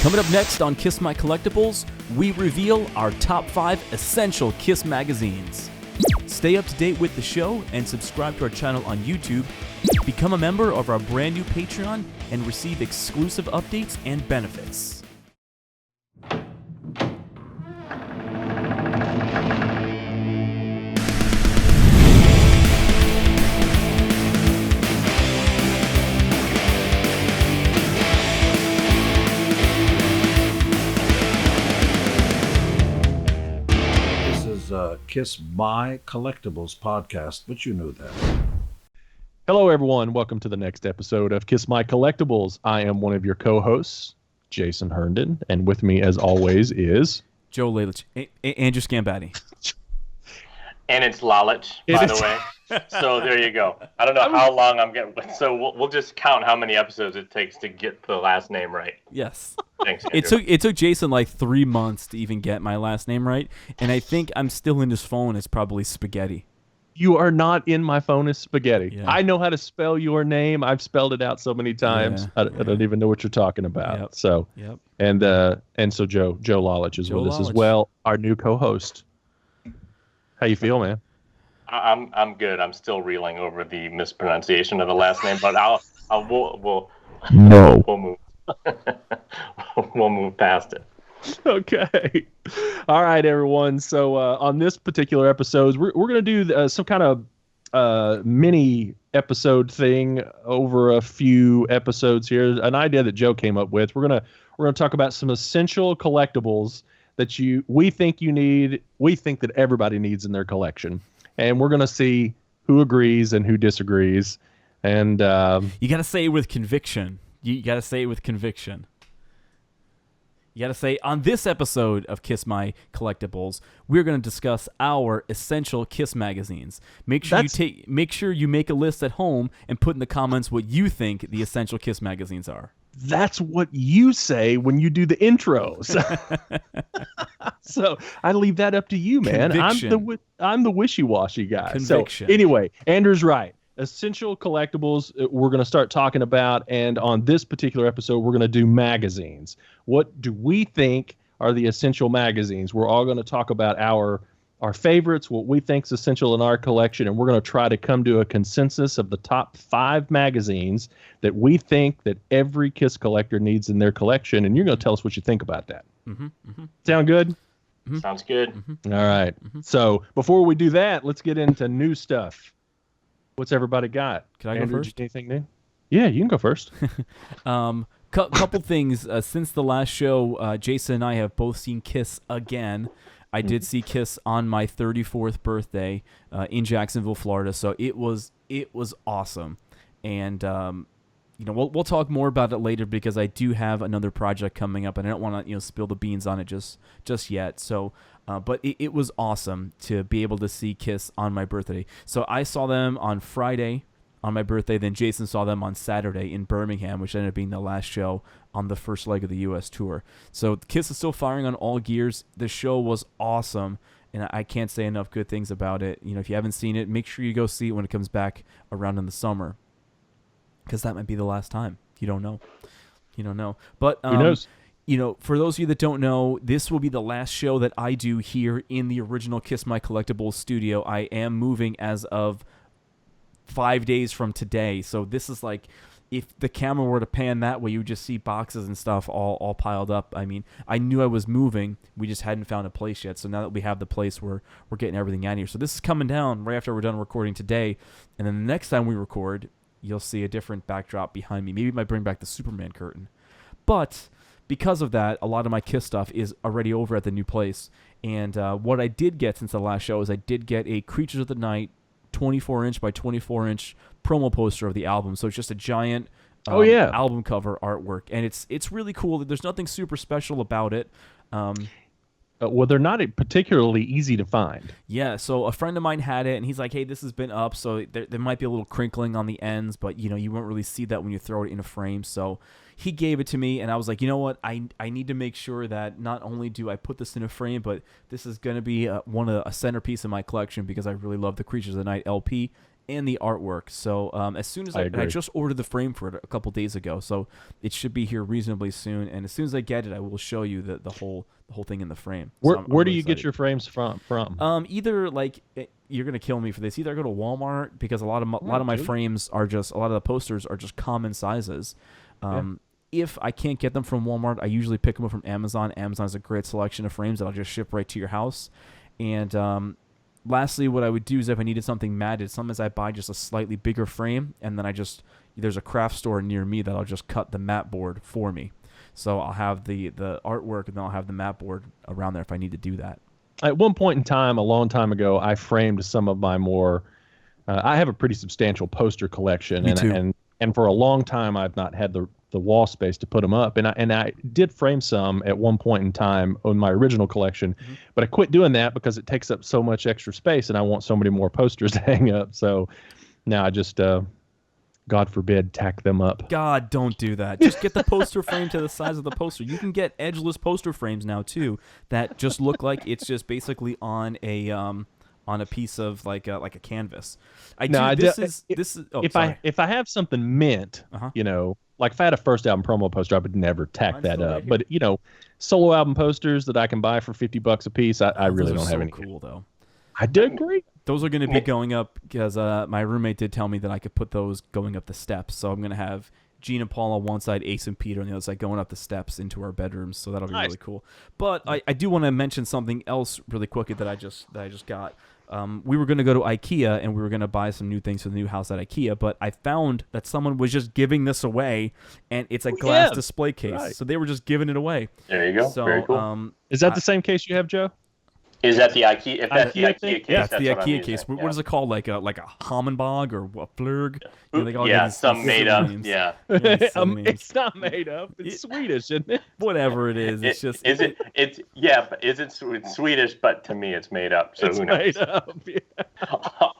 Coming up next on Kiss My Collectibles, we reveal our top 5 essential Kiss magazines. Stay up to date with the show and subscribe to our channel on YouTube. Become a member of our brand new Patreon and receive exclusive updates and benefits. Kiss My Collectibles podcast, but you knew that. Hello, everyone. Welcome to the next episode of Kiss My Collectibles. I am one of your co-hosts, Jason Herndon, and with me, as always, is Joe Lalich, Andrew Scambatti. And it's Lalich, by the way. So there you go. I don't know how long I'm getting, so we'll just count how many episodes it takes to get the last name right. Yes. Thanks, Andrew. It took Jason like 3 months to even get my last name right, and I think I'm still in his phone as probably Spaghetti. You are not in my phone as Spaghetti. Yeah. I know how to spell your name. I've spelled it out so many times. Yeah. I don't even know what you're talking about. Yep. So, Yep. and so Joe Lalich is with us as Lalich. well, our new co-host. How you feel, man? I'm good. I'm still reeling over the mispronunciation of the last name, but we'll move. We'll move past it. Okay. All right, everyone. So on this particular episode, we're going to do some kind of mini episode thing over a few episodes here. An idea that Joe came up with. We're gonna talk about some essential collectibles that we think you need. We think that everybody needs in their collection, and we're going to see who agrees and who disagrees. And You got to say it with conviction. You got to say it with conviction. You got to say, on this episode of Kiss My Collectibles, we're going to discuss our essential Kiss magazines. Make sure you make a list at home and put in the comments what you think the essential Kiss magazines are. that's what you say when you do the intros. So I leave that up to you, man. Conviction. I'm the wishy-washy guy. Conviction. So anyway, Andrew's right. Essential collectibles we're going to start talking about, and on this particular episode we're going to do magazines. What do we think are the essential magazines? We're all going to talk about our favorites, what we think is essential in our collection, and we're going to try to come to a consensus of the top 5 magazines that we think that every Kiss collector needs in their collection, and you're going to tell us what you think about that. Sound good? Mm-hmm. Sounds good. All right. So before we do that, let's get into new stuff. What's everybody got? Can I go Andrew, first? anything new? Yeah, you can go first. Couple things. Since the last show, Jason and I have both seen Kiss again. I did see Kiss on my 34th birthday in Jacksonville, Florida. So it was awesome. And we'll talk more about it later because I do have another project coming up, and I don't want to spill the beans on it just yet. So, but it was awesome to be able to see Kiss on my birthday. So I saw them on Friday on my birthday. Then Jason saw them on Saturday in Birmingham, which ended up being the last show on the first leg of the U.S. tour. So Kiss is still firing on all gears. The show was awesome, and I can't say enough good things about it. If you haven't seen it, make sure you go see it when it comes back around in the summer, because that might be the last time. You don't know. But Who knows? For those of you that don't know, this will be the last show that I do here in the original Kiss My Collectibles studio. I am moving as of 5 days from today. So this is like, if the camera were to pan that way, you would just see boxes and stuff all piled up. I mean, I knew I was moving. We just hadn't found a place yet. So now that we have the place, we're getting everything out of here. So this is coming down right after we're done recording today. And then the next time we record, you'll see a different backdrop behind me. Maybe it might bring back the Superman curtain. But because of that, a lot of my Kiss stuff is already over at the new place. And what I did get since the last show is I did get a Creatures of the Night 24-inch by 24-inch promo poster of the album. So it's just a giant album cover artwork. And it's really cool. There's nothing super special about it. Well, they're not particularly easy to find. Yeah, so a friend of mine had it, and he's like, hey, this has been up, so there might be a little crinkling on the ends, but, you won't really see that when you throw it in a frame. So he gave it to me, and I was like, you know what? I need to make sure that not only do I put this in a frame, but this is going to be a centerpiece of my collection, because I really love the Creatures of the Night LP and the artwork. So as soon as I agree. just ordered the frame for it a couple days ago, so it should be here reasonably soon. And as soon as I get it, I will show you the whole thing in the frame. Where, So I'm where do really you get excited. your frames from? Either like you're gonna kill me for this. Either I go to Walmart because a lot of my dude. frames are just a lot of the posters are just common sizes. If I can't get them from Walmart, I usually pick them up from Amazon. Amazon has a great selection of frames that I'll just ship right to your house. And lastly, what I would do is if I needed something matted, sometimes I buy just a slightly bigger frame, and then there's a craft store near me that'll just cut the mat board for me. So I'll have the artwork, and then I'll have the mat board around there if I need to do that. At one point in time, a long time ago, I framed some of my more. I have a pretty substantial poster collection, Me too. and for a long time, I've not had the wall space to put them up. And I did frame some at one point in time on my original collection, but I quit doing that because it takes up so much extra space, and I want so many more posters to hang up. So now I just, God forbid, tack them up. God, don't do that. Just get the poster frame to the size of the poster. You can get edgeless poster frames now too that just look like it's just basically on a piece of like a canvas. If I have something mint, like if I had a first album promo poster, I would never tack Mine's that still up. right here. But solo album posters that I can buy for $50 a piece, I really Those don't are have so any. cool though. I do agree. Those are going to be going up because my roommate did tell me that I could put those going up the steps. So I'm going to have Gene and Paul on one side, Ace and Peter on the other side, going up the steps into our bedrooms. So that'll be Nice. really cool. But I do want to mention something else really quickly that I just got. We were going to go to IKEA and we were going to buy some new things for the new house at IKEA, but I found that someone was just giving this away, and it's a glass display case. Right. So they were just giving it away. There you go. So Very cool. Is that the same case you have, Joe? Is that the IKEA? If that's the IKEA IKEA thing? case, that's the what I'm IKEA using, case. What yeah. is it called? Like a Hammenbog or a Flurg? They all Yeah, get these some silly made up. names. Yeah. Yeah, some names. It's not made up. It's Swedish, isn't it? Whatever it is, it's just. Is it? It's yeah, but it's Swedish, but to me it's made up. So It's who knows? made up. Yeah.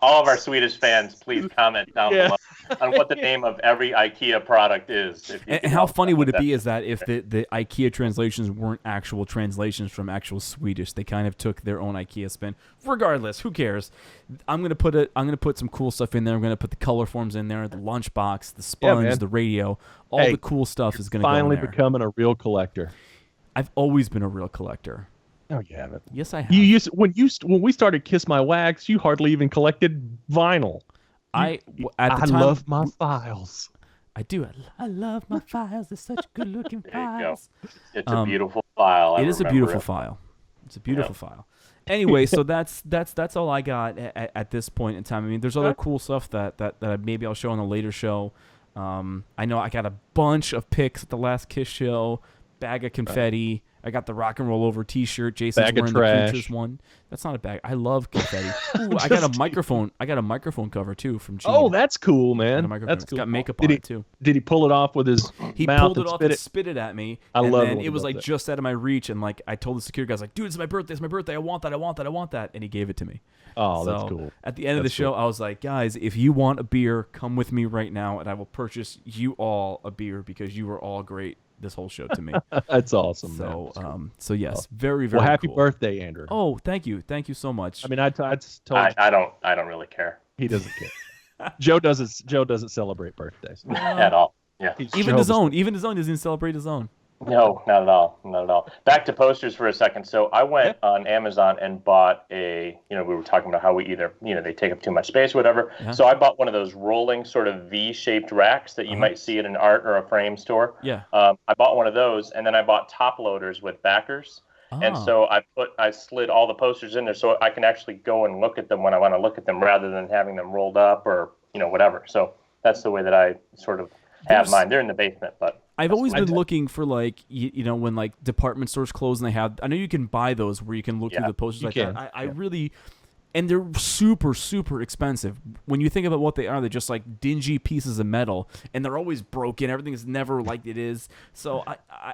All of our Swedish fans, please comment down Yeah. below on what the name of every IKEA product is. If you And can how help funny us would with it be is that if the IKEA translations weren't actual translations from actual Swedish, they kind of took their own IKEA spin. Regardless, who cares? I'm gonna put some cool stuff in there. I'm gonna put the color forms in there, the lunchbox, the sponge, man. the radio, all Hey, the cool stuff is gonna go in Finally there. becoming a real collector. I've always been a real collector. Oh, you haven't. Yes, I have. When we started Kiss My Wax, you hardly even collected vinyl. At the time, love my files. I do. I love my files. They're such good-looking There you go. files. It's a beautiful file. It is a beautiful file. It's a beautiful file. Anyway, so that's all I got at this point in time. I mean, there's other cool stuff that maybe I'll show on a later show. I know I got a bunch of pics at the last Kiss show. Bag of confetti. I got the Rock and Roll Over T-shirt. Jason's Bag of wearing the trash. Creatures one. That's not a bag. I love confetti. Ooh, I got a microphone. I got a microphone cover too from Gene. Oh, that's cool, I got a man. microphone. That's It's cool. got makeup Did on he, it too. Did he pull it off with his He mouth pulled it and off spit and it? spit it at me. I and love then when he it was does like that. just out of my reach, and like I told the security guy, I was like, dude, it's my birthday. I want that. And he gave it to me. Oh, that's So, cool. At the end of the That's show, cool. I was like, guys, if you want a beer, come with me right now, and I will purchase you all a beer because you were all great this whole show to me. That's awesome, So, man. so yes, very, very Well, happy cool. birthday, Andrew. Oh, thank you so much. I mean, I told I don't really care he doesn't care. Joe doesn't celebrate birthdays. at all. Yeah. even his own doesn't celebrate his own. No, not at all. Not at all. Back to posters for a second. So I went on Amazon and bought we were talking about how we either, they take up too much space, whatever. Yeah. So I bought one of those rolling sort of V-shaped racks that you might see at an art or a frame store. Yeah. I bought one of those, and then I bought top loaders with backers. And Ah. so I slid all the posters in there so I can actually go and look at them when I want to look at them rather than having them rolled up or, whatever. So that's the way that I sort of have mine. They're in the basement, but I've always been looking for like when like department stores close and they have. I know you can buy those where you can look through the posters like can. that. I really, and they're super expensive. When you think about what they are, they're just like dingy pieces of metal, and they're always broken. Everything is never like it is. So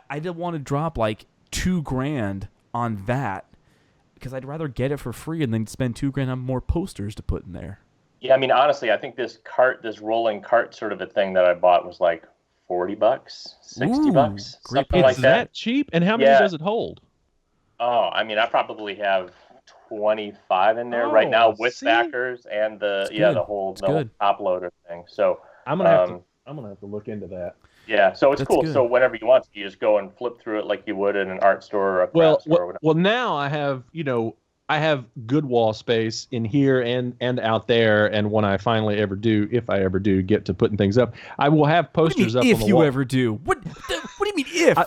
I didn't want to drop like $2,000 on that because I'd rather get it for free and then spend $2,000 on more posters to put in there. yeah, I mean, honestly, I think this rolling cart sort of a thing that I bought was like $40, $60, Ooh, great something piece. like Is that cheap? And how many Yeah. does it hold? Oh, I mean, I probably have 25 in there right now with see? backers and the good. whole It's the whole good. top loader thing. So I'm gonna have to look into that. yeah, so it's That's cool. good. So whenever you want to, you just go and flip through it like you would in an art store or a craft store or whatever. Well, now I have, I have good wall space in here and out there. And when I finally if I ever do get to putting things up, I will have posters up on the wall. If you ever do, what do you mean if?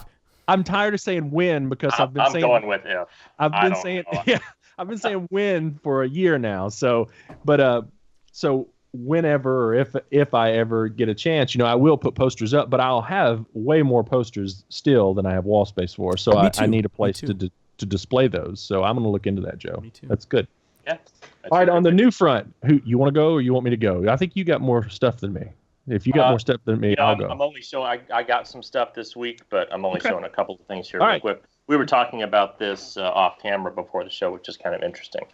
I'm tired of saying when because I've been saying going with if. I've been saying yeah, I've been saying when for a year now. So, but so whenever or if I ever get a chance, I will put posters up, but I'll have way more posters still than I have wall space for. So I need a place to display those. So I'm going to look into that, Joe. Me too. That's good. Yeah. All right, on the new front, who you want to go or you want me to go? I think you got more stuff than me. If you got more stuff than me, I'll go. I'm only showing. I got some stuff this week, but I'm only showing a couple of things here. All real right. quick. We were talking about this off camera before the show, which is kind of interesting.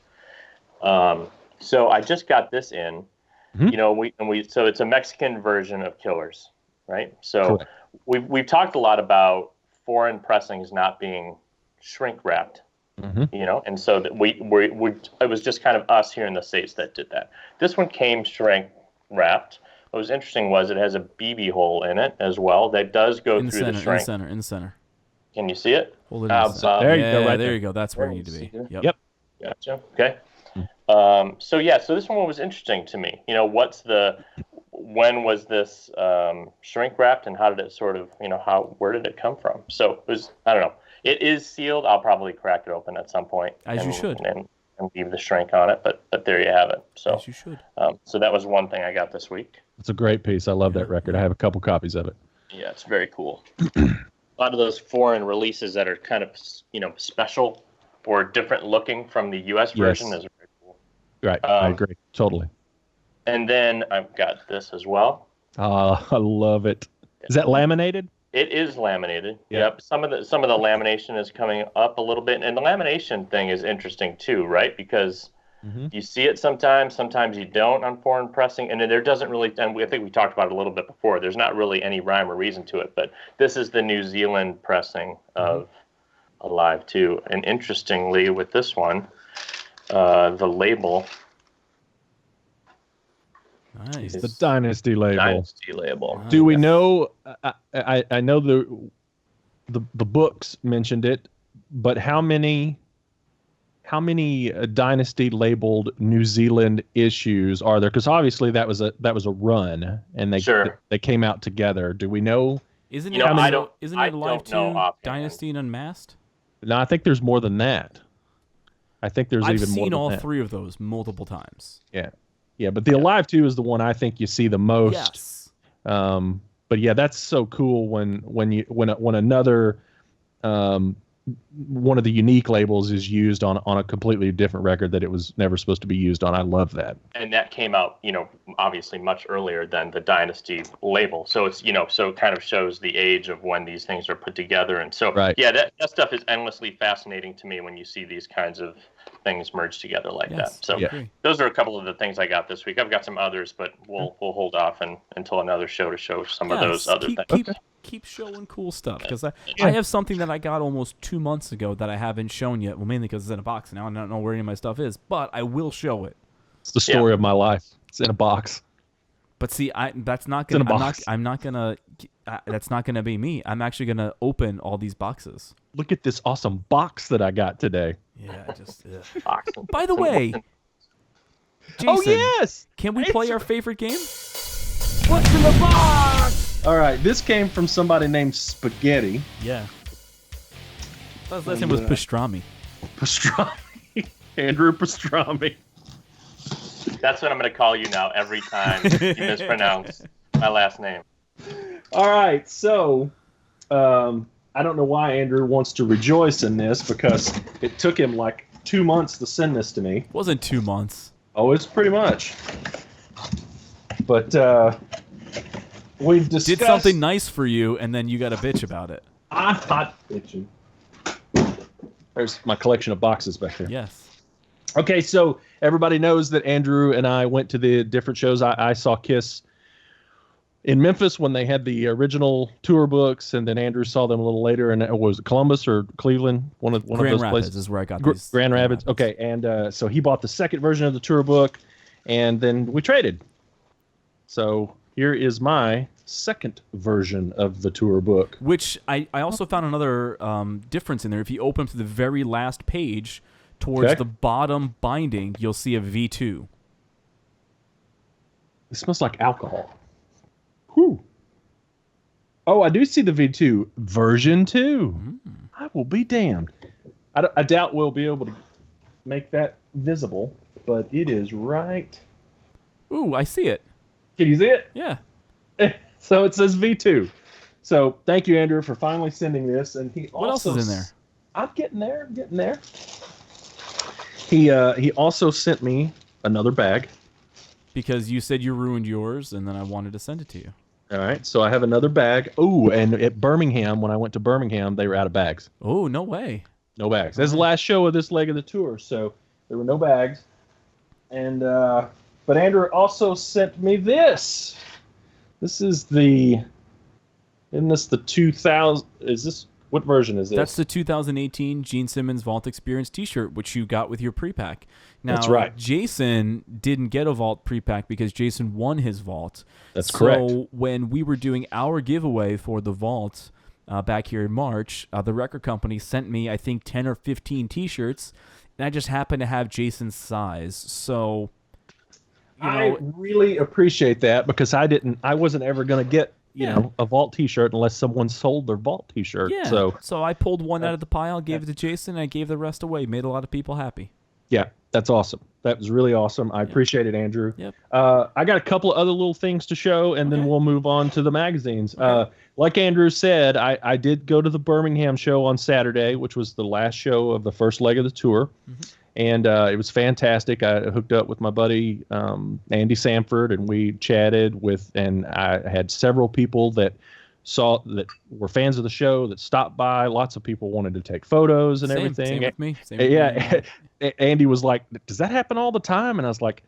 So I just got this in. Mm-hmm. So it's a Mexican version of Killers, right? So we've talked a lot about foreign pressings not being shrink wrapped, and so that we it was just kind of us here in the States that did that. This one came shrink wrapped. What was interesting was it has a BB hole in it as well that does go through the shrink. In the center. Can you see it? Hold it in the center. There you go, right there there. you go. That's where you need to be. Yep. Gotcha. Okay. So this one was interesting to me. When was this shrink wrapped and how did it sort of, where did it come from? So it was, I don't know. It is sealed. I'll probably crack it open at some point. You should. And leave the shrink on it, but there you have it. So As you should. So that was one thing I got this week. It's a great piece. I love that record. I have a couple copies of it. Yeah, it's very cool. A lot of those foreign releases that are kind of, special or different looking from the U.S. version is very cool. Right. I agree. Totally. And then I've got this as well. I love it. Is that laminated? It is laminated. Yeah. Yep. Some of the lamination is coming up a little bit, and the lamination thing is interesting too, right? Because you see it sometimes you don't on foreign pressing, and then there doesn't really. And I think we talked about it a little bit before. There's not really any rhyme or reason to it, but this is the New Zealand pressing of Alive 2, and interestingly, with this one, the label. Nice. The Dynasty label. Dynasty label. Do we know? I know the books mentioned it, but how many Dynasty labeled New Zealand issues are there? Because obviously that was a run, and they came out together. Do we know? Isn't it Alive 2 Dynasty and Unmasked? No, I think there's more than that. I think there's I've even more seen than all that. three of those multiple times. Yeah, but the Alive 2 is the one I think you see the most. Yes. But yeah, that's so cool when another one of the unique labels is used on a completely different record that it was never supposed to be used on. I love that. And that came out, obviously much earlier than the Dynasty label. So it's, so it kind of shows the age of when these things are put together. And so, that stuff is endlessly fascinating to me when you see these kinds of things merged together like that. So those are a couple of the things I got this week. I've got some others, but we'll hold off until another show to show some of those other things. Keep showing cool stuff, because I have something that I got almost 2 months ago that I haven't shown yet. Well, mainly because it's in a box now, and I don't know where any of my stuff is, but I will show it. It's the story of my life. It's in a box. But see, that's not gonna. I'm not gonna. That's not gonna be me. I'm actually gonna open all these boxes. Look at this awesome box that I got today. Yeah, just. By the way, Jason, yes, can we play our favorite game? What's in the box? All right, this came from somebody named Spaghetti. Yeah. Last name was Pastrami. Pastrami. Andrew Pastrami. That's what I'm going to call you now every time you mispronounce my last name. All right, so I don't know why Andrew wants to rejoice in this, because it took him like 2 months to send this to me. It wasn't 2 months. Oh, it's pretty much. But we've discussed... Did something nice for you, and then you got a bitch about it. I'm not bitching. There's my collection of boxes back there. Yes. Okay, so everybody knows that Andrew and I went to the different shows. I saw Kiss in Memphis when they had the original tour books, and then Andrew saw them a little later, and was it Columbus or Cleveland? One of Grand those Rapids places is where I got these. Grand Rapids. Okay, and so he bought the second version of the tour book, and then we traded. So here is my second version of the tour book. Which I also found another difference in there. If you open to the very last page, towards the bottom binding, you'll see a V2. It smells like alcohol. Whew. Oh, I do see the V2 version 2. I will be damned. I doubt we'll be able to make that visible, but it is right. Ooh, I see it. Can you see it? Yeah. So it says V2. So thank you, Andrew, for finally sending this. And what else is in there? I'm getting there. He also sent me another bag. Because you said you ruined yours, and then I wanted to send it to you. All right, so I have another bag. Oh, and at Birmingham, when I went to Birmingham, they were out of bags. Oh, no way. No bags. That's the last show of this leg of the tour, so there were no bags. And but Andrew also sent me this. This is isn't this the 2000? What version is this? That's the 2018 Gene Simmons Vault Experience T-shirt, which you got with your pre-pack. Now, that's right. Jason didn't get a Vault pre-pack because Jason won his Vault. That's correct. So when we were doing our giveaway for the Vault back here in March, the record company sent me, I think, 10 or 15 T-shirts, and I just happened to have Jason's size. So, I really appreciate that because I wasn't ever going to get a Vault T-shirt unless someone sold their Vault T-shirt. Yeah. So I pulled one out of the pile, gave it to Jason, and I gave the rest away. Made a lot of people happy. Yeah, that's awesome. That was really awesome. I appreciate it, Andrew. Yep. I got a couple of other little things to show, and then we'll move on to the magazines. Like Andrew said, I did go to the Birmingham show on Saturday, which was the last show of the first leg of the tour. And it was fantastic. I hooked up with my buddy Andy Samford, and we chatted and I had several people that were fans of the show that stopped by. Lots of people wanted to take photos and everything. Same with me. Andy was like, "Does that happen all the time?" And I was like,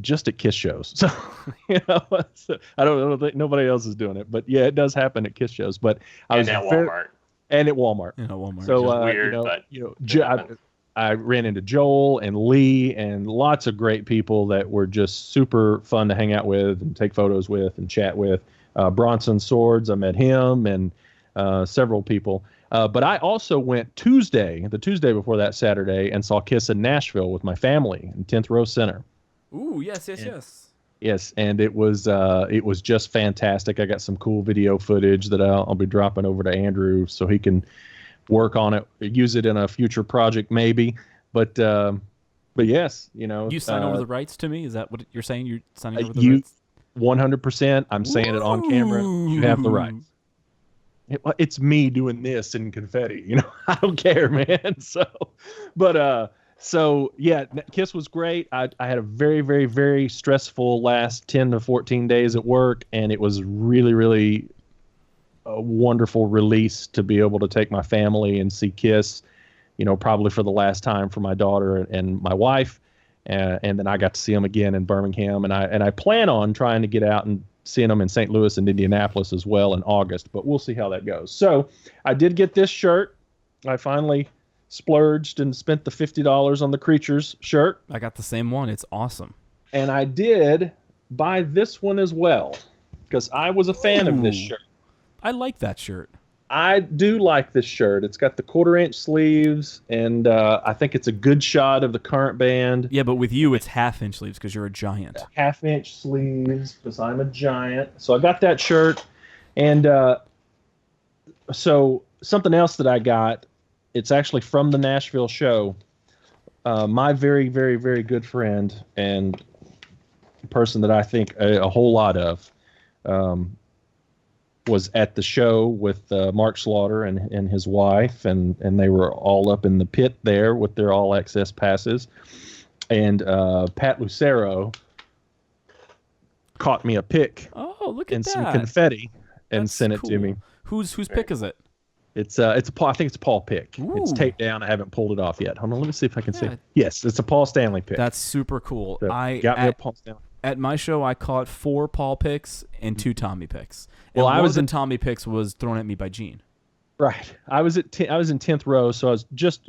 "Just at KISS shows." So I don't think nobody else is doing it, but yeah, it does happen at KISS shows. But Walmart. And at Walmart. So weird, but I ran into Joel and Lee and lots of great people that were just super fun to hang out with and take photos with and chat with. Bronson Swords, I met him, and several people. But I also went the Tuesday before that Saturday, and saw KISS in Nashville with my family in 10th Row Center. Ooh, yes. Yes, and it was just fantastic. I got some cool video footage that I'll be dropping over to Andrew so he can work on it, use it in a future project maybe. But yes, You sign over the rights to me? Is that what you're saying? You're signing over the rights? 100%. I'm saying it on camera. You have the rights. It's me doing this in confetti. I don't care, man. So yeah, KISS was great. I had a very, very, very stressful last 10 to 14 days at work, and it was really, really a wonderful release to be able to take my family and see KISS, probably for the last time for my daughter and my wife. And then I got to see them again in Birmingham, and I plan on trying to get out and seeing them in St. Louis and Indianapolis as well in August, but we'll see how that goes. So I did get this shirt. I finally splurged and spent the $50 on the Creatures shirt. I got the same one. It's awesome. And I did buy this one as well because I was a fan of this shirt. I like that shirt. I do like this shirt. It's got the 1/4-inch sleeves, and I think it's a good shot of the current band. Yeah, but with you, it's 1/2-inch sleeves because you're a giant. 1/2-inch sleeves because I'm a giant. So I got that shirt. And so something else that I got, it's actually from the Nashville show. My very, very, very good friend and person that I think a whole lot of was at the show with Mark Slaughter and his wife, and they were all up in the pit there with their all access passes. And Pat Lucero caught me a pic. Oh, look at and that. some confetti and That's sent it cool. to me. Whose pick is it? It's I think it's a Paul pick. Ooh. It's taped down. I haven't pulled it off yet. Hold on, let me see if I can see. Yeah. Yes, it's a Paul Stanley pick. That's super cool. So, I got me a Paul Stanley. At my show, I caught 4 Paul picks and 2 Tommy picks. And Well, I one was of the in Tommy picks was thrown at me by Gene. Right. I was in 10th row, so I was just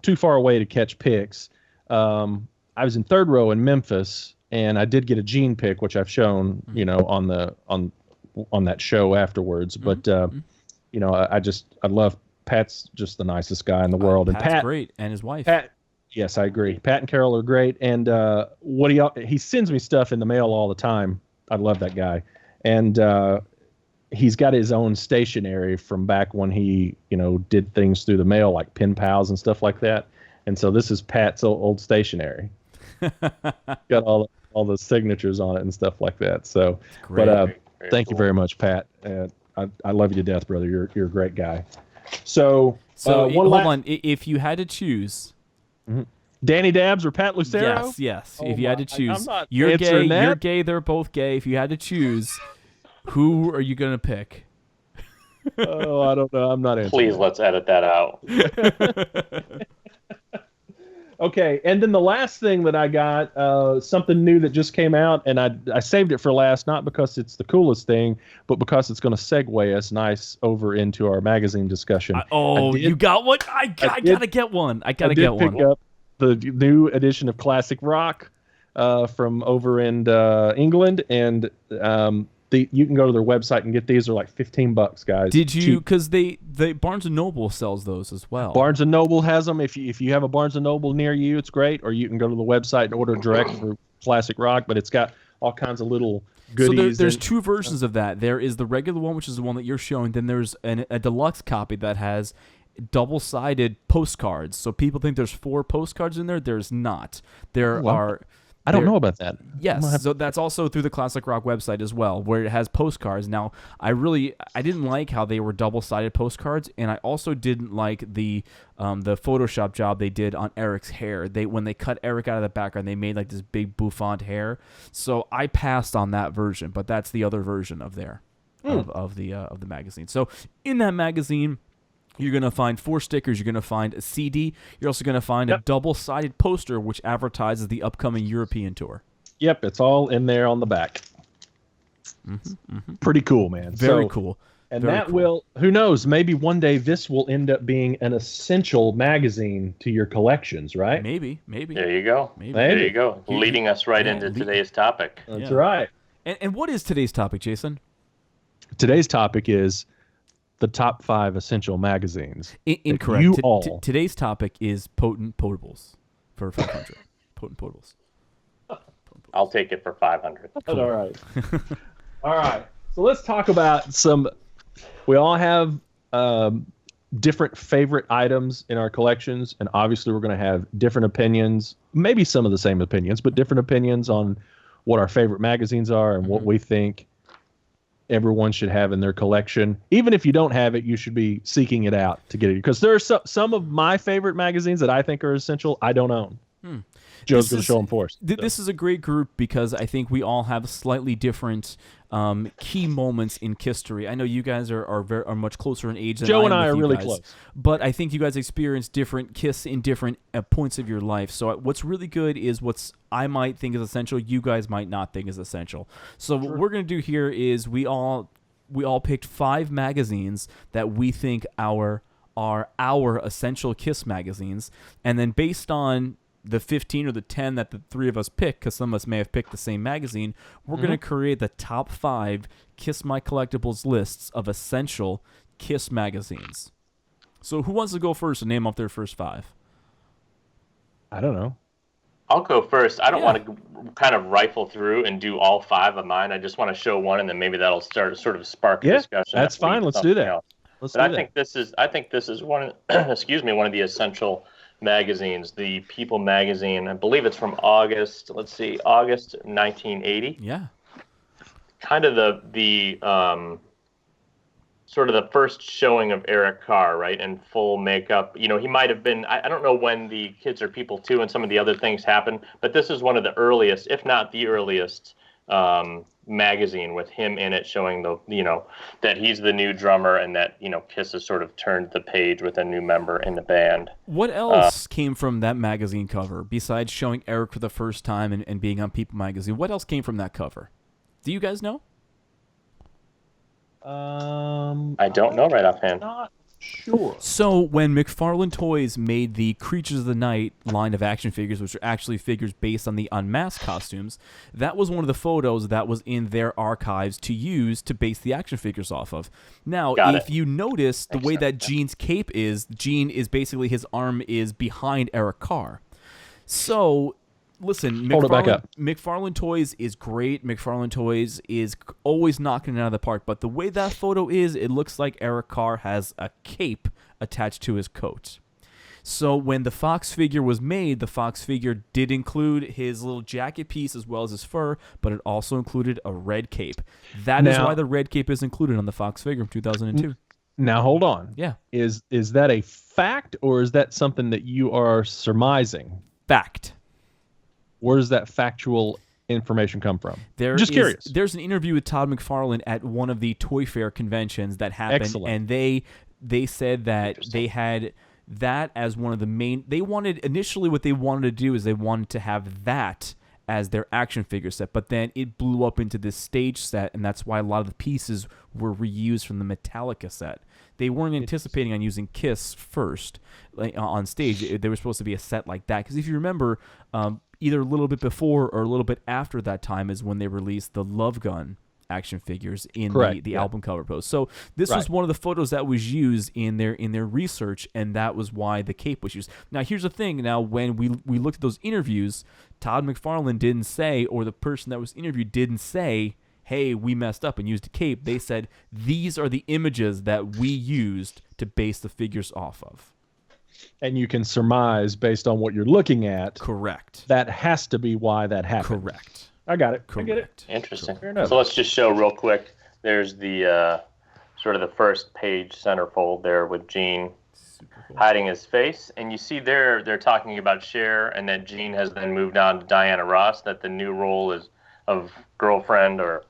too far away to catch picks. I was in 3rd row in Memphis, and I did get a Gene pick, which I've shown on that show afterwards. But I love Pat's just the nicest guy in the world, and Pat's Pat great, and his wife. Pat. Yes, I agree. Pat and Carol are great, and he sends me stuff in the mail all the time. I love that guy, and he's got his own stationery from back when he did things through the mail like pen pals and stuff like that. And so this is Pat's old stationery. Got all the signatures on it and stuff like that. So, Great. but thank you very much, Pat. I love you to death, brother. You're a great guy. So hold on. If you had to choose. Mm-hmm. Danny Dabbs or Pat Lucero? Yes. Oh If you had to choose, I'm not you're gay. answering that. You're gay. They're both gay. If you had to choose, who are you gonna pick? Oh, I don't know. I'm not answering. Please, let's edit that out. Okay, and then the last thing that I got, something new that just came out, and I saved it for last, not because it's the coolest thing, but because it's going to segue us nice over into our magazine discussion. You got one? I gotta get one. I gotta get one. Pick up the new edition of Classic Rock from over in England, and you can go to their website and get these. They're like $15, guys. Did you? Because they Barnes and Noble sells those as well. Barnes and Noble has them. If you have a Barnes and Noble near you, it's great. Or you can go to the website and order direct for Classic Rock. But it's got all kinds of little goodies. So there's 2 versions of that. There is the regular one, which is the one that you're showing. Then there's a deluxe copy that has double-sided postcards. So people think there's 4 postcards in there. There's not. There are. I don't know about that. Yes, so that's also through the Classic Rock website as well, where it has postcards. Now, I didn't like how they were double-sided postcards, and I also didn't like the Photoshop job they did on Eric's hair. When they cut Eric out of the background, they made like this big bouffant hair. So I passed on that version, but that's the other version of the magazine. So in that magazine, you're going to find 4 stickers. You're going to find a CD. You're also going to find a double-sided poster which advertises the upcoming European tour. Yep, it's all in there on the back. Pretty cool, man. Very cool. And Very that cool. will, who knows, maybe one day this will end up being an essential magazine to your collections, right? Maybe. There you go. Maybe. There you go. Leading us right into today's topic. That's right. And what is today's topic, Jason? Today's topic is the top 5 essential magazines. Incorrect. all. Today's topic is Potent Potables for 500. Potent Potables. I'll take it for 500. All right. All right. So let's talk about some. We all have different favorite items in our collections, and obviously we're going to have different opinions, maybe some of the same opinions, but different opinions on what our favorite magazines are and what we think everyone should have in their collection. Even if you don't have it, you should be seeking it out to get it, because there are some of my favorite magazines that I think are essential I don't own. Joe's going to show them for us. This is a great group because I think we all have slightly different key moments in history. I know you guys are much closer in age than Joe and I I am are with you really guys, close. But I think you guys experience different Kiss in different points of your life. So what's really good is what's I might think is essential, you guys might not think is essential. So what we're going to do here is we all picked 5 magazines that we think are our essential Kiss magazines, and then based on the 15 or the 10 that the 3 of us pick, because some of us may have picked the same magazine, we're going to create the top 5 Kiss My Collectibles lists of essential Kiss magazines. So who wants to go first and name off their first 5? I don't know. I'll go first. I don't want to kind of rifle through and do all 5 of mine. I just want to show one, and then maybe that'll sort of spark a discussion. That's fine. Let's do that. Else. I think this is one one of the essential magazines, the People magazine. I believe it's from August 1980. Yeah. Kind of the sort of the first showing of Eric Carr, right, in full makeup. You know, he might have been, I don't know when the Kids Are People 2 and some of the other things happened, but this is one of the earliest, if not the earliest, magazine with him in it, showing that he's the new drummer and that Kiss has sort of turned the page with a new member in the band. What else came from that magazine cover besides showing Eric for the first time and being on People magazine? What else came from that cover? Do you guys know? I don't know right offhand. Not sure. So when McFarlane Toys made the Creatures of the Night line of action figures, which are actually figures based on the Unmasked costumes, that was one of the photos that was in their archives to use to base the action figures off of. Now, if you notice the way that Gene's cape is, Gene is basically, his arm is behind Eric Carr. So... Listen, Hold it back up. McFarlane Toys is great. McFarlane Toys is always knocking it out of the park. But the way that photo is, it looks like Eric Carr has a cape attached to his coat. So when the Fox figure was made, the Fox figure did include his little jacket piece as well as his fur, but it also included a red cape. That is why the red cape is included on the Fox figure from 2002. Now, hold on. Yeah. Is that a fact, or is that something that you are surmising? Fact. Where does that factual information come from? Curious. There's an interview with Todd McFarlane at one of the Toy Fair conventions that happened. Excellent. And they said that they had that as one of the main... Initially what they wanted to do is they wanted to have that as their action figure set, but then it blew up into this stage set, and that's why a lot of the pieces were reused from the Metallica set. They weren't anticipating on using Kiss first on stage. They were supposed to be a set like that, because if you remember... either a little bit before or a little bit after that time is when they released the Love Gun action figures in the album cover pose. So this was one of the photos that was used in their research, and that was why the cape was used. Now, here's the thing. Now, when we looked at those interviews, Todd McFarlane didn't say, or the person that was interviewed didn't say, hey, we messed up and used a cape. They said, these are the images that we used to base the figures off of. And you can surmise based on what you're looking at. Correct. That has to be why that happened. Correct. I got it. Correct. I get it. Interesting. Fair enough. So let's just show real quick. There's the sort of the first page centerfold there with Gene hiding his face. And you see they're talking about Cher, and that Gene has then moved on to Diana Ross, that the new role is of girlfriend or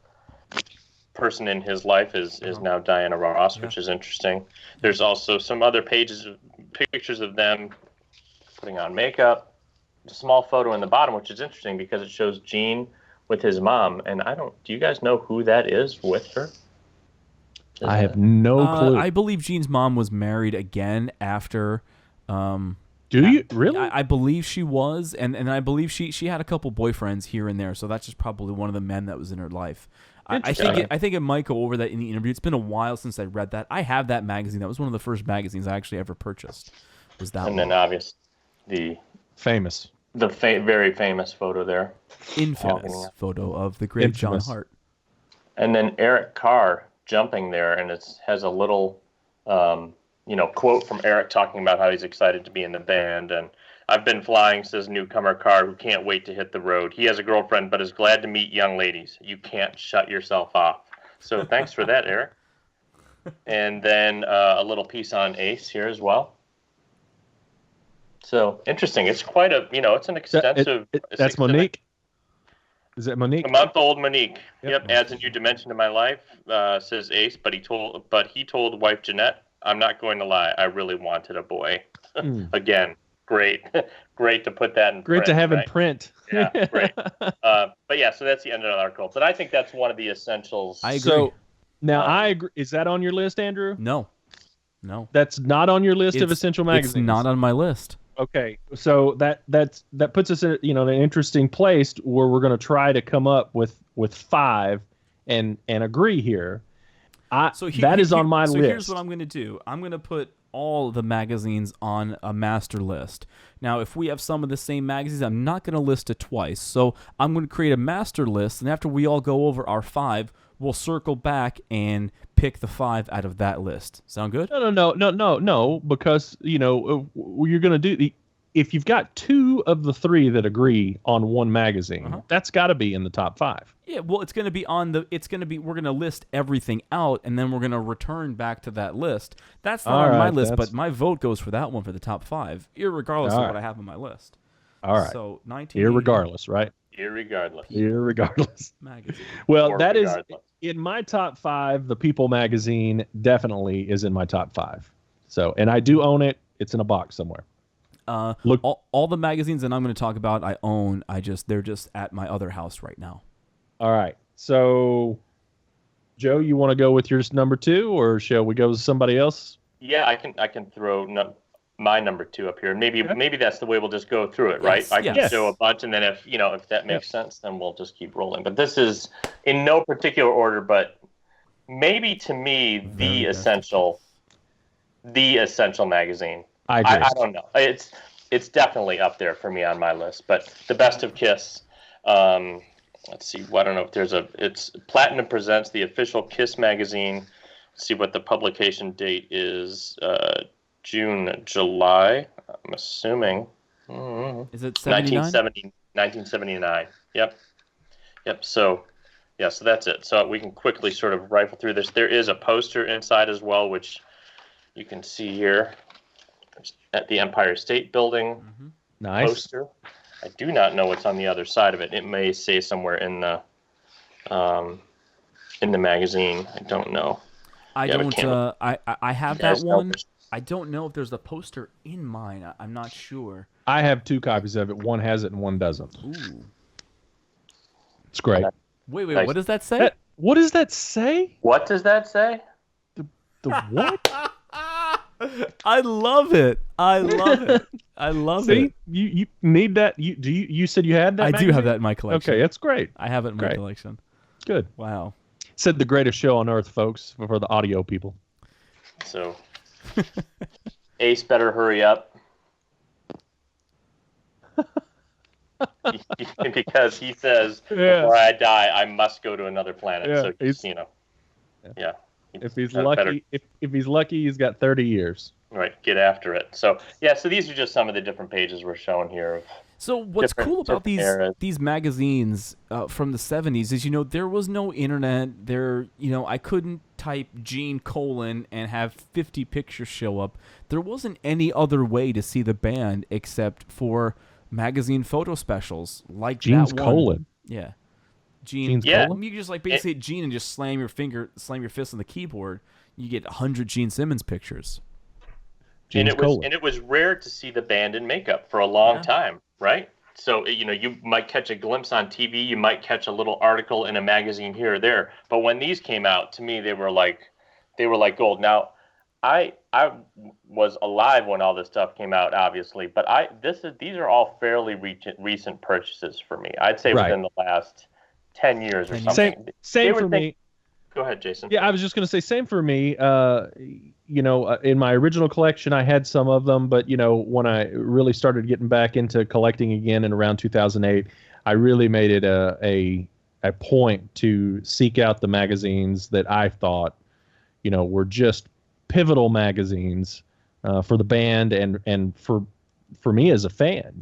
person in his life is now Diana Ross, which is interesting. There's also some other pictures of them putting on makeup. A small photo in the bottom, which is interesting because it shows Gene with his mom. And do you guys know who that is with her? I have no clue. I believe Gene's mom was married again after. Do you really? I believe she was, and I believe she had a couple boyfriends here and there. So that's just probably one of the men that was in her life. I think it might go over that in the interview. It's been a while since I read that. I have that magazine. That was one of the first magazines I actually ever purchased. Was that? And one. Then obvious, the very famous photo there. Infamous photo of the great John Hart. And then Eric Carr jumping there, and it has a little, quote from Eric talking about how he's excited to be in the band. And I've been flying, says newcomer Carr, who can't wait to hit the road. He has a girlfriend, but is glad to meet young ladies. You can't shut yourself off. So thanks for that, Eric. And then a little piece on Ace here as well. So interesting. It's quite it's an extensive. That's Monique. Is that Monique? A month-old Monique. Yep. Adds a new dimension to my life. Says Ace, but he told wife Jeanette, "I'm not going to lie. I really wanted a boy." Again, great to put that in. Great print, to have right? in print. Yeah, great. But yeah, so that's the end of the article. But I think that's one of the essentials. I agree. So now I agree. Is that on your list, Andrew? No. That's not on your list of essential magazines. It's not on my list. Okay, so that puts us in an interesting place where we're going to try to come up with 5 and agree here. That is on my list. So here's what I'm going to do. I'm going to put all the magazines on a master list. Now, if we have some of the same magazines, I'm not going to list it twice. So I'm going to create a master list, and after we all go over our 5, we'll circle back and pick the 5 out of that list. Sound good? No, because you're going to do if you've got 2 of the 3 that agree on one magazine, that's got to be in the top 5. Yeah, well, it's going to be we're going to list everything out, and then we're going to return back to that list. That's not on my list, but my vote goes for that one for the top 5, irregardless of what I have on my list. All right. So 19. Irregardless, right? Irregardless. Irregardless. Magazine. Well, Or that is regardless. in my top 5. The People magazine definitely is in my top 5. So, and I do own it. It's in a box somewhere. Look, All the magazines that I'm going to talk about, I own. They're just at my other house right now. all right. So, Joe, you want to go with yours number 2, or shall we go with somebody else? Yeah, I can throw my number 2 up here. Maybe that's the way we'll just go through it, right? Yes, I can yes. show a bunch, and then if that makes sense, then we'll just keep rolling. But this is in no particular order, but maybe to me the essential magazine. I agree. I don't know. It's definitely up there for me on my list. But the Best of Kiss. Let's see. I don't know if it's Platinum presents the official Kiss magazine. Let's see what the publication date is. June, July. I'm assuming. Is it 79? 1979. Yep. So, yeah. So that's it. So we can quickly sort of rifle through this. There is a poster inside as well, which you can see here at the Empire State Building. Nice. Poster. I do not know what's on the other side of it. It may say somewhere in the magazine. I don't know. I Yeah, but don't. can't- I have You guys that know one. there's- I don't know if there's a poster in mine. I'm not sure. I have 2 copies of it. One has it and one doesn't. Ooh. It's great. Wait. Nice. What does that say? What does that say? What does that say? The what? I love it. I love See, it. you need that. You said you had that? I do magazine? have that in my collection. Okay, that's great. I have it in my Great. collection. Good. Wow. Said the greatest show on earth, folks, for the audio people. So, Ace better hurry up. Because he says, Yeah. before I die, I must go to another planet. Yeah, So, he's- yeah. If he's Better- lucky, if he's lucky, he's got 30 years. Right, get after it. So, yeah, so these are just some of the different pages we're showing here. Of So what's Different- cool about different eras. these magazines from the 70s is, there was no internet. I couldn't type Gene Colan and have 50 pictures show up. There wasn't any other way to see the band except for magazine photo specials like Gene's that one. colon. Yeah. Gene. Gene's Yeah. colon. You can just basically hit Gene and just slam your fist on the keyboard. You get 100 Gene Simmons pictures. Gene's colon. And it was rare to see the band in makeup for a long Yeah. time, right? So, you might catch a glimpse on TV, you might catch a little article in a magazine here or there. But when these came out, to me, they were like gold. Now, I was alive when all this stuff came out, obviously, but these are all fairly recent purchases for me. I'd say Right. within the last 10 years or 10 years. something. Same They were for me. Go ahead, Jason. Yeah, I was just going to say same for me. In my original collection, I had some of them, but when I really started getting back into collecting again in around 2008, I really made it a point to seek out the magazines that I thought, were just pivotal magazines for the band and for me as a fan.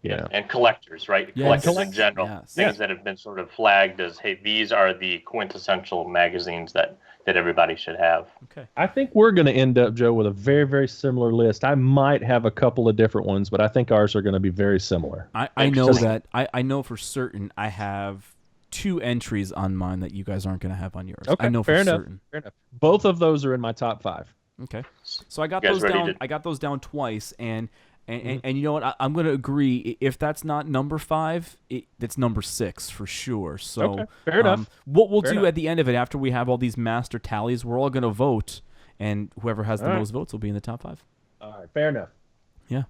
Yeah. And collectors, right? Yes. Collectors in general. Yes. Things that have been sort of flagged as, hey, these are the quintessential magazines that everybody should have. Okay. I think we're going to end up, Joe, with a very, very similar list. I might have a couple of different ones, but I think ours are going to be very similar. I know Interesting. that. I know for certain I have 2 entries on mine that you guys aren't going to have on yours. Okay, I know fair for enough. certain. Fair enough. Both of those are in my top 5. Okay. So I got You guys those ready down. to- I got those down twice, and you know what? I'm going to agree. If that's not number 5, it's number 6 for sure. So Okay, fair enough. What we'll Fair do enough. at the end of it, after we have all these master tallies, we're all going to vote, and whoever has the All right. most votes will be in the top 5. All right, fair enough. Yeah.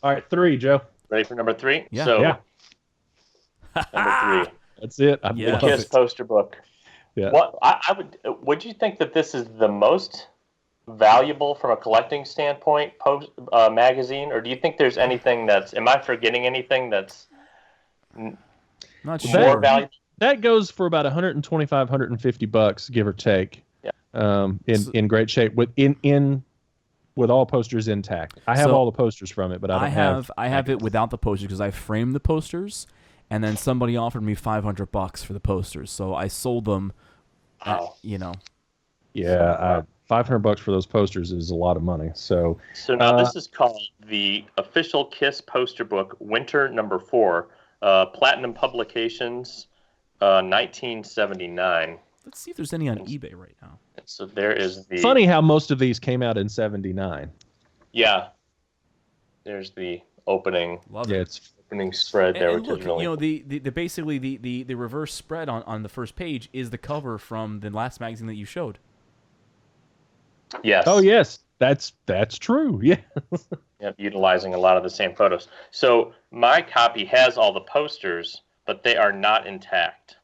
All right, 3, Joe. Ready for number 3? Yeah. So, Yeah. number 3. That's it. I Yeah. love Kiss it. poster book. Yeah. What would you think that this is the most valuable from a collecting standpoint magazine, or do you think there's anything am I forgetting anything that's Not That- sure. more valuable? That goes for about $125, $150, give or take. Yeah. In great shape with all posters intact. I have So, all the posters from it, but I don't I have it without the posters because I framed the posters, and then somebody offered me $500 for the posters, so I sold them. Wow. Yeah, $500 for those posters is a lot of money. So So now this is called the official Kiss poster book, Winter number 4, Platinum Publications, 1979. Let's see if there's any on eBay right now. So there is the... Funny how most of these came out in 79. Yeah. There's the opening. Love Yeah, it. it's Opening spread there, And which look, is really you know, the basically the reverse spread on the first page is the cover from the last magazine that you showed. Yes. Oh yes, that's true. Yeah. Yep, utilizing a lot of the same photos. So my copy has all the posters, but they are not intact.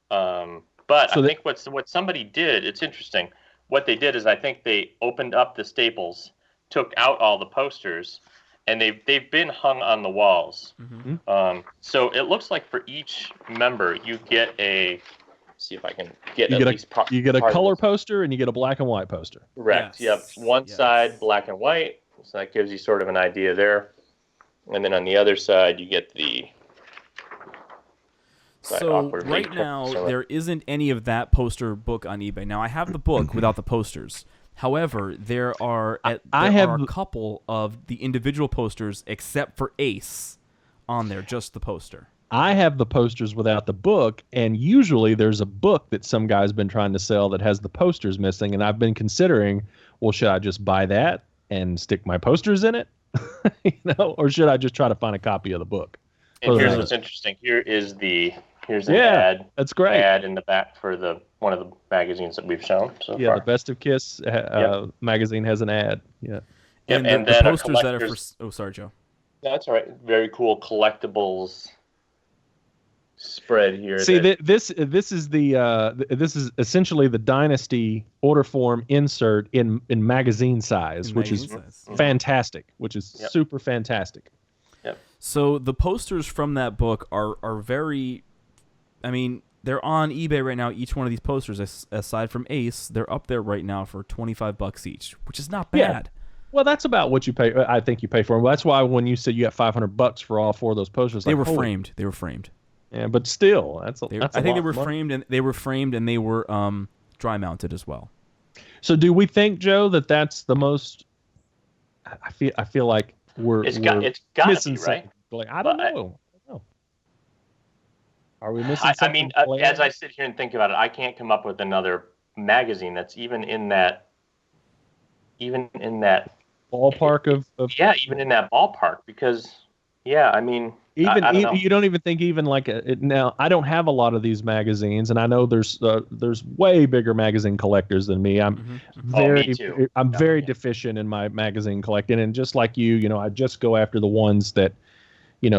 But So I think what somebody did, it's interesting. What they did is I think they opened up the staples, took out all the posters, and they've been hung on the walls. Mm-hmm. So it looks like for each member you get a. See if I can get You at get least. you get a part of color this. poster and you get a black and white poster. Correct. Yes. Yep. One Yes. side black and white, so that gives you sort of an idea there, and then on the other side you get the. So awkward right link. now So- there isn't any of that poster book on eBay. Now I have the book without the posters. However, there are I there have- are a couple of the individual posters, except for Ace, on there, just the poster. I have the posters without the book, and usually there's a book that some guy's been trying to sell that has the posters missing, and I've been considering, well, should I just buy that and stick my posters in it, or should I just try to find a copy of the book? And Oh, here's yeah. what's interesting. Here's an Yeah, ad. That's great. Ad in the back for one of the magazines that we've shown so Yeah, far. the Best of Kiss magazine has an ad. Yeah. Yep, And and the then a posters that are for. collector's- Oh, sorry, Joe. That's all right. Very cool collectibles spread here. See, that- this is this is essentially the Dynasty order form insert in magazine size, In which is magazine size. fantastic, which is Yep. super fantastic. So the posters from that book are very, I mean, they're on eBay right now. Each one of these posters, aside from Ace, they're up there right now for $25 each, which is not Yeah. bad. Well, that's about what you pay. I think you pay for them. That's why when you said you got $500 for all four of those posters, They like, were holy- framed. They were framed. Yeah, but still, that's a. They, that's I a think lot they were of money. framed and they were dry mounted as well. So, do we think, Joe, that that's the most? I feel like it's we're got to missing be, right? something. Like, I don't But know. Are we missing I something? mean, as I sit here and think about it, I can't come up with another magazine that's even in that ballpark of yeah, even in that ballpark, because yeah, I mean, even, I don't know. you don't even think even like now. I don't have a lot of these magazines, and I know there's way bigger magazine collectors than me. I'm very me too. I'm very deficient in my magazine collecting, and just like you, I just go after the ones that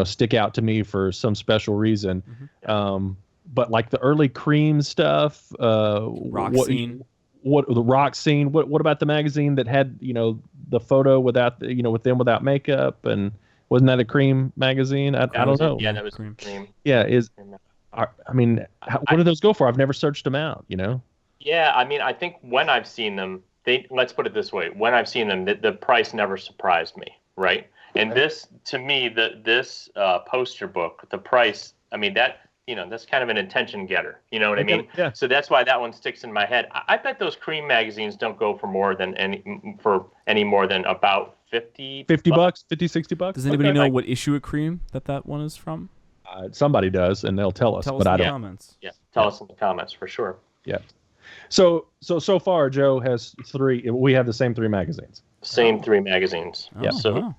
stick out to me for some special reason. But like the early Cream stuff, Rock Scene. What the Rock Scene? What about the magazine that had the photo without with them without makeup, and wasn't that a Cream magazine? I don't know. Yeah, that was Cream. Cream. Yeah, I mean, what do those go for? I've never searched them out. Yeah, I mean, I think when I've seen them, let's put it this way: when I've seen them, the price never surprised me, right? And this, to me, this poster book, the price, I mean, that's kind of an attention getter. You know what I mean? Yeah. So that's why that one sticks in my head. I bet those Cream magazines don't go for any more than about $50. $50, $60. Does anybody Okay. know what issue of Cream that one is from? Somebody does, and they'll tell us, Tell us but I in the don't. comments. Yeah, tell us in the comments for sure. Yeah. So far, Joe has 3. We have the same 3 magazines. Same 3 magazines. Yeah. So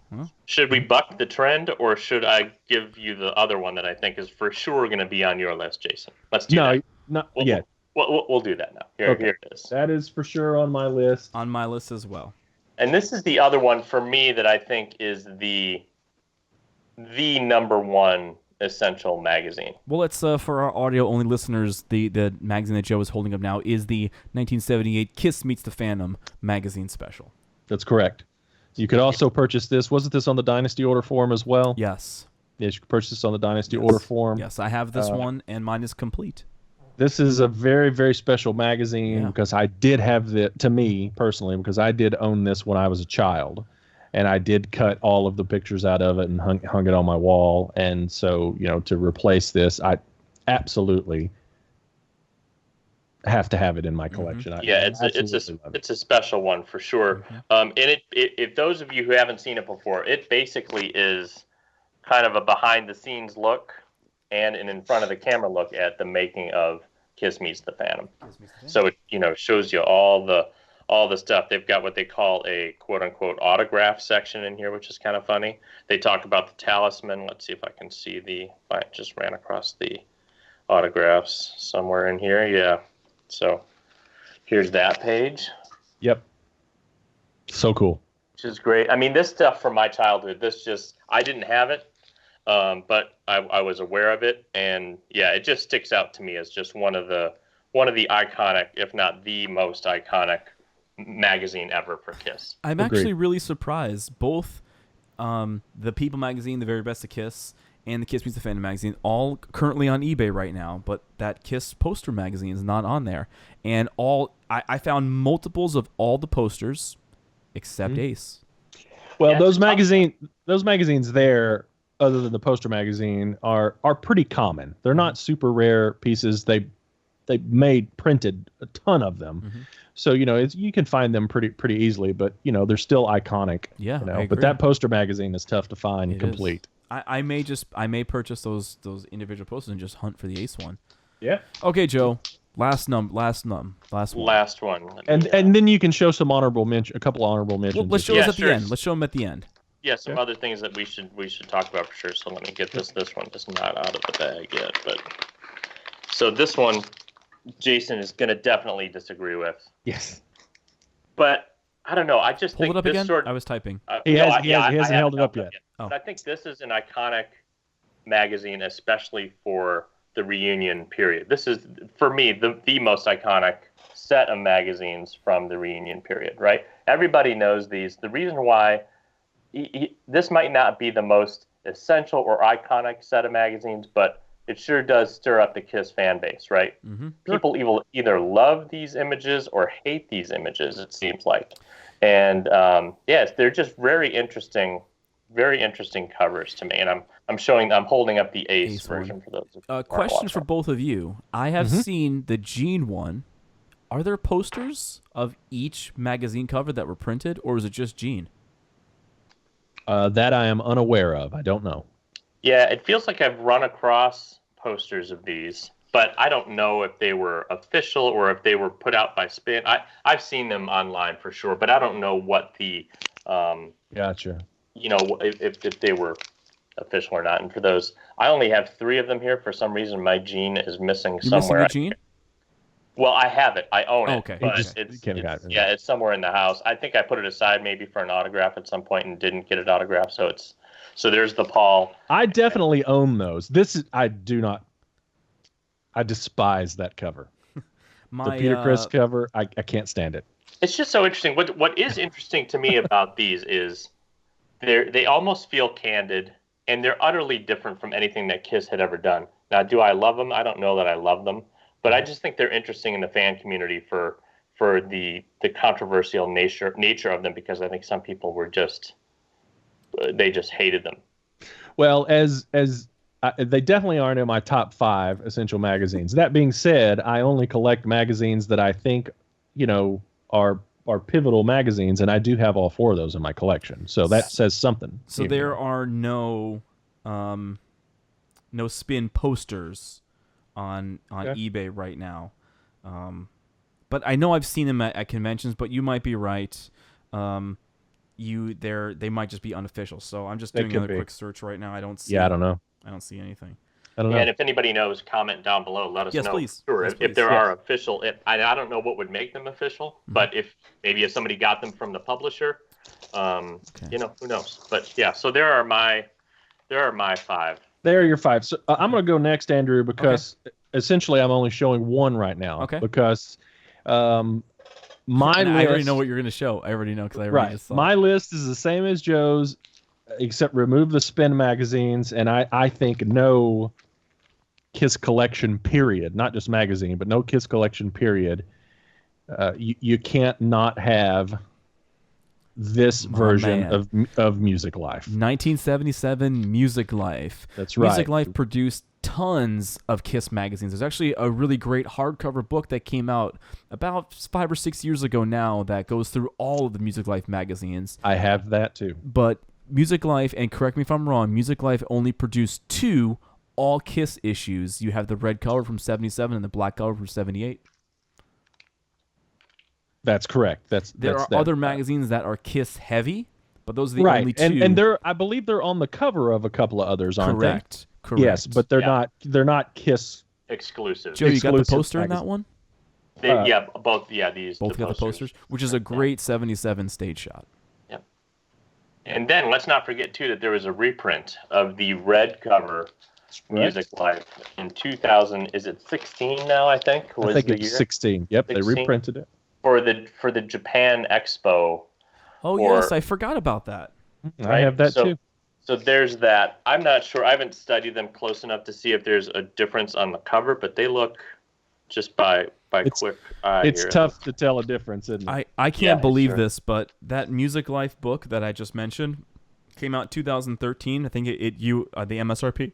should we buck the trend, or should I give you the other one that I think is for sure going to be on your list, Jason? Let's do that. Not We'll, yet. We'll do that now. Here it is. That is for sure on my list. On my list as well. And this is the other one for me that I think is the number one essential magazine. Well, it's for our audio-only listeners. The magazine that Joe is holding up now is the 1978 Kiss Meets the Phantom magazine special. That's correct. You could also purchase this. Wasn't this on the Dynasty order form as well? Yes. Yes, you could purchase this on the Dynasty order form. Yes, I have this one, and mine is complete. This is a very, very special magazine because I did have to me personally, because I did own this when I was a child. And I did cut all of the pictures out of it and hung it on my wall. And so, to replace this, I absolutely have to have it in my collection. Yeah, it's a special one for sure. And if those of you who haven't seen it before, it basically is kind of a behind-the-scenes look and an in front of the camera look at the making of Kiss Meets the Phantom. So it shows you all the stuff. They've got what they call a quote-unquote autograph section in here, which is kind of funny. They talk about the talisman. Let's see if I can see I just ran across the autographs somewhere in here. Yeah. So here's that page. Yep. So cool. Which is great. I mean, this stuff from my childhood, I didn't have it, but I was aware of it. And yeah, it just sticks out to me as just one of the iconic, if not the most iconic magazine ever for Kiss. I'm actually really surprised. Both the People magazine, The Very Best of Kiss, and the Kiss Meets the Phantom magazine, all currently on eBay right now, but that Kiss poster magazine is not on there. And I found multiples of all the posters except Ace. Well, those magazines there, other than the poster magazine, are pretty common. They're not super rare pieces. They printed a ton of them. Mm-hmm. So, you can find them pretty easily, but, they're still iconic. Yeah, I agree. But that poster magazine is tough to find complete. I may purchase those individual posters and just hunt for the Ace one. Yeah. Okay, Joe. Last one. And then you can show a couple honorable mentions. Well, let's show us at the end. Let's show them at the end. Yeah, some other things that we should talk about for sure. So let me get this one just not out of the bag yet. But so this one, Jason is going to definitely disagree with. Yes. But I don't know. I just Hold think it up this again. I was typing. He hasn't held it up yet. Oh. But I think this is an iconic magazine, especially for the reunion period. This is, for me, the most iconic set of magazines from the reunion period, right? Everybody knows these. The reason why this might not be the most essential or iconic set of magazines, but it sure does stir up the Kiss fan base, right? Mm-hmm. People either love these images or hate these images, it seems like. And yes, they're just very interesting covers to me. And I'm holding up the Ace version for those. Question for both of you. I have seen the Gene one. Are there posters of each magazine cover that were printed, or is it just Gene? That I am unaware of. I don't know. Yeah, it feels like I've run across posters of these, but I don't know if they were official or if they were put out by Spin. I've seen them online for sure, but I don't know what the gotcha. If they were official or not. And for those, I only have 3 of them here. For some reason, my Gene is missing somewhere. Missing a Gene? Well, I have it. I own it. Okay. But it's somewhere in the house. I think I put it aside maybe for an autograph at some point and didn't get it autographed. So there's the Paul. I definitely own those. I despise that cover. The Peter Criss cover, I can't stand it. It's just so interesting. What is interesting to me about these is they almost feel candid, and they're utterly different from anything that Kiss had ever done. Now, do I love them? I don't know that I love them, but I just think they're interesting in the fan community for the controversial nature of them, because I think some people were they just hated them. Well, they definitely aren't in my top 5 essential magazines. That being said, I only collect magazines that I think, are pivotal magazines, and I do have all 4 of those in my collection. So that says something. So there are no Spin posters on eBay right now. But I know I've seen them at conventions, but you might be right. They might just be unofficial. So I'm just doing another quick search right now. I don't see anything. I don't know. And if anybody knows, comment down below. Let us know. Please. Sure. Yes, if there are official, I don't know what would make them official, but if somebody got them from the publisher, who knows? But yeah, so there are my 5. There are your 5. So I'm going to go next, Andrew, because essentially I'm only showing 1 right now. Okay. Because my list. I already know what you're going to show. I already know because I already saw. My list is the same as Joe's, except remove the Spin magazines, and I think no Kiss collection period, not just magazine, but no Kiss collection period. You can't not have this version of Music Life. 1977 Music Life. That's right. Music Life produced tons of Kiss magazines. There's actually a really great hardcover book that came out about 5 or 6 years ago now that goes through all of the Music Life magazines. I have that too. But Music Life, and correct me if I'm wrong, Music Life only produced 2 all Kiss issues. You have the red cover from 77 and the black cover from 78. That's correct. There are other magazines that are Kiss heavy, but those are the right. only 2. And I believe they're on the cover of a couple of others, aren't Correct. they? Correct. Yes, but they're not Kiss exclusive. Joe, you got the exclusive poster in that magazine. one? Both. Yeah, these Both got the posters, which is a great 77 stage shot. Yep. And then let's not forget too that there was a reprint of the red cover Music Life in 2000. Is it 16 now? I think I think it's 16. Yep, 16? they reprinted it for the Japan Expo. Oh yes, I forgot about that. Right? I have that too. So there's that. I'm not sure. I haven't studied them close enough to see if there's a difference on the cover, but they look just by quick eye. It's here. tough to tell a difference, isn't it? I can't believe this, but that Music Life book that I just mentioned came out 2013. I think the MSRP,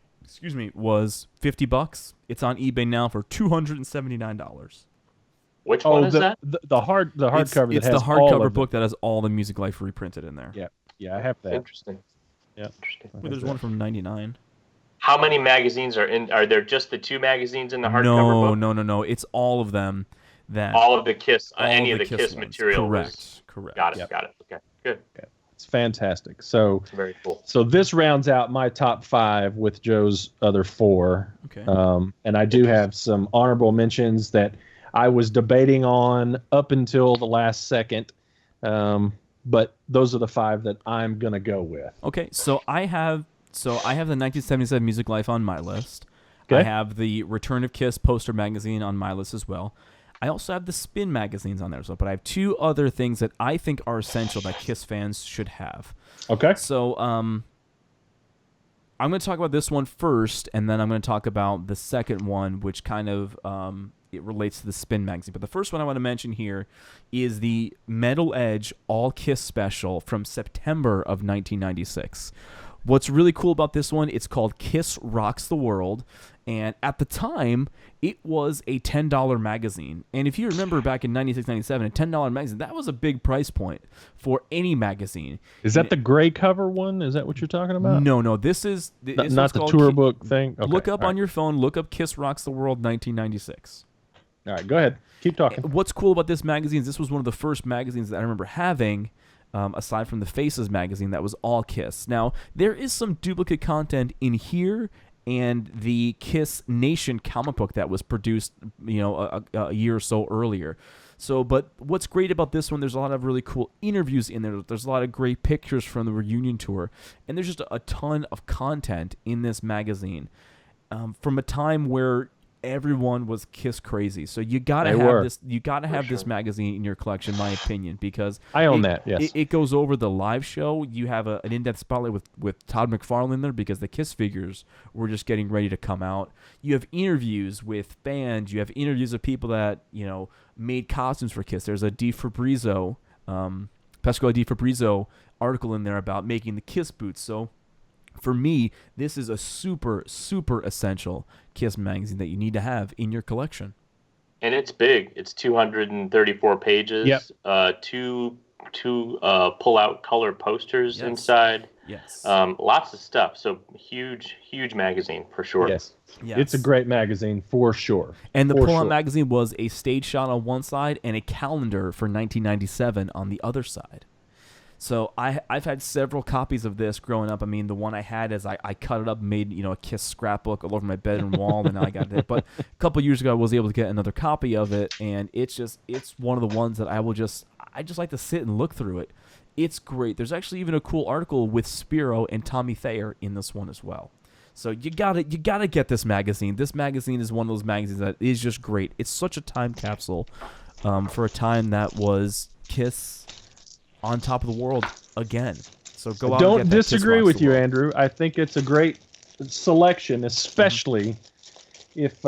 was $50. It's on eBay now for $279. Which one is that? The hardcover. It's the hardcover book that has all the Music Life reprinted in there. Yeah, I have that. Interesting. Yeah. Interesting. Well, there's one from '99. How many magazines are in? Are there just the 2 magazines in the hardcover book? No. It's all of them. All of the Kiss, all any of of the Kiss ones. material. Correct. Got it. Okay, good. It's fantastic. So Very cool. So this rounds out my top 5 with Joe's other 4. Okay. And I do have some honorable mentions that I was debating on up until the last second. But those are the 5 that I'm gonna go with. Okay, so I have the 1977 Music Life on my list. Okay. I have the Return of Kiss poster magazine on my list as well. I also have the Spin magazines on there as well, but I have 2 other things that I think are essential that Kiss fans should have. Okay. So I'm going to talk about this one first, and then I'm going to talk about the second one, which kind of it relates to the Spin magazine. But the first one I want to mention here is the Metal Edge All Kiss special from September of 1996. What's really cool about this one, it's called Kiss Rocks the World, and at the time, it was a $10 magazine. And if you remember back in 96, 97, a $10 magazine, that was a big price point for any magazine. Is that the gray cover one? Is that what you're talking about? No. This is not the tour book thing? Okay. Look up on your phone, look up Kiss Rocks the World 1996. All right, go ahead. Keep talking. What's cool about this magazine is this was one of the first magazines that I remember having, aside from the Faces magazine, that was all Kiss. Now, there is some duplicate content in here and the Kiss Nation comic book that was produced, a year or so earlier. So, but what's great about this one, there's a lot of really cool interviews in there. There's a lot of great pictures from the reunion tour, and there's just a ton of content in this magazine from a time where everyone was Kiss crazy. So you gotta have this. You gotta have this magazine in your collection, in my opinion, because I own that. Yes, it goes over the live show. You have an in-depth spotlight with Todd McFarlane there because the Kiss figures were just getting ready to come out. You have interviews with bands. You have interviews of people that made costumes for Kiss. There's a Pasquale Di Fabrizio article in there about making the Kiss boots. So for me, this is a super, super essential Kiss magazine that you need to have in your collection. And it's big. It's 234 pages. Yep. Two pull-out color posters inside. Yes. Lots of stuff. So huge magazine for sure. Yes. It's a great magazine for sure. And the pull-out magazine was a stage shot on one side and a calendar for 1997 on the other side. So I've had several copies of this growing up. I mean, the one I had is I cut it up and made a Kiss scrapbook all over my bedroom wall, and now I got it. But a couple years ago, I was able to get another copy of it, and it's one of the ones that I just like to sit and look through it. It's great. There's actually even a cool article with Spiro and Tommy Thayer in this one as well. So you gotta get this magazine. This magazine is one of those magazines that is just great. It's such a time capsule for a time that was Kiss on top of the world again. So go out. Don't and get disagree with you, Andrew. I think it's a great selection, especially if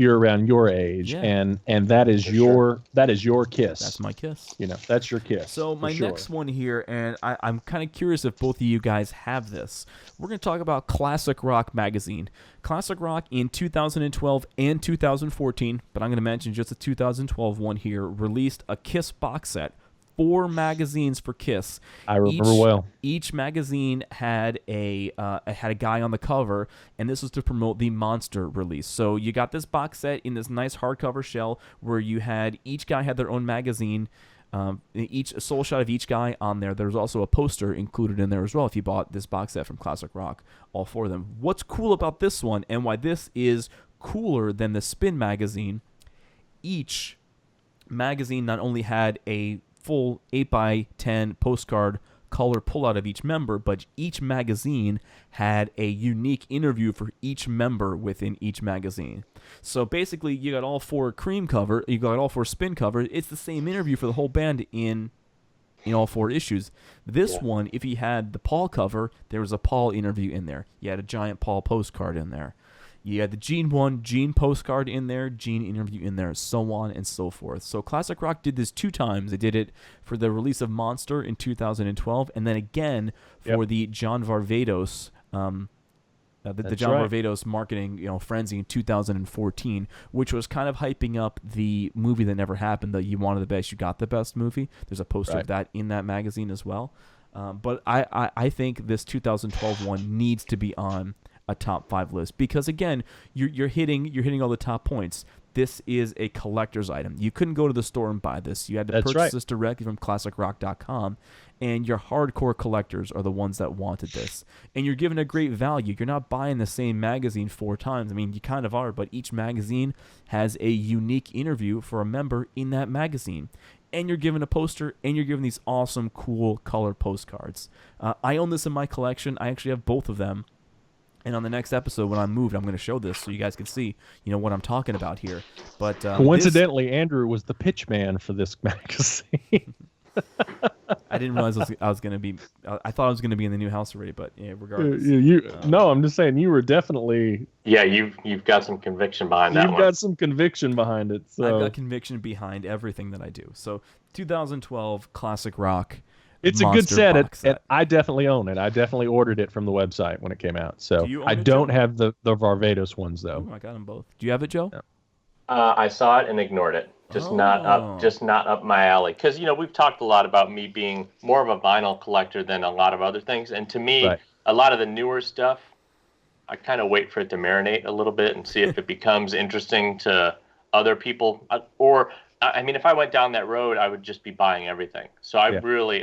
you're around your age, and that is your Kiss. That's my Kiss. That's your Kiss. So my next one here, and I'm kind of curious if both of you guys have this. We're going to talk about Classic Rock magazine. Classic Rock in 2012 and 2014, but I'm going to mention just the 2012 one here, released a Kiss box set, 4 magazines for Kiss. I remember well. Each magazine had a guy on the cover, and this was to promote the Monster release. So you got this box set in this nice hardcover shell where you had each guy had their own magazine. Each a sole shot of each guy on there. There's also a poster included in there as well if you bought this box set from Classic Rock, all 4 of them. What's cool about this one and why this is cooler than the Spin magazine, each magazine not only had a full 8x10 postcard color pullout of each member, but each magazine had a unique interview for each member within each magazine. So basically, you got all 4 Cream cover, you got all 4 Spin cover. It's the same interview for the whole band in all 4 issues. This one, if you had the Paul cover, there was a Paul interview in there. You had a giant Paul postcard in there. You had the Gene postcard in there, Gene interview in there, so on and so forth. So Classic Rock did this 2 times. They did it for the release of Monster in 2012, and then again for the John Varvatos, John Varvatos marketing frenzy in 2014, which was kind of hyping up the movie that never happened, the You Wanted the Best, You Got the Best movie. There's a poster of that in that magazine as well. But I think this 2012 one needs to be on a top 5 list because again you're hitting all the top points. This is a collector's item. You couldn't go to the store and buy this. You had to purchase this directly from classicrock.com, and your hardcore collectors are the ones that wanted this. And you're given a great value. You're not buying the same magazine 4 times. I mean, you kind of are, but each magazine has a unique interview for a member in that magazine. And you're given a poster, and you're given these awesome, cool color postcards. I own this in my collection. I actually have both of them. And on the next episode, when I'm moved, I'm going to show this so you guys can see, what I'm talking about here. But coincidentally, Andrew was the pitch man for this magazine. I didn't realize I was going to be. I thought I was going to be in the new house already, but regardless. No, I'm just saying you were definitely. Yeah, you've got some conviction behind that one. You've got some conviction behind it. So. I've got conviction behind everything that I do. So 2012 Classic Rock. It's a good set. I definitely own it. I definitely ordered it from the website when it came out. So I don't have the Varvatos ones though. Ooh, I got them both. Do you have it, Joe? No. I saw it and ignored it. Not up my alley. Because we've talked a lot about me being more of a vinyl collector than a lot of other things, and to me, a lot of the newer stuff, I kind of wait for it to marinate a little bit and see if it becomes interesting to other people. Or I mean, if I went down that road, I would just be buying everything. So I really,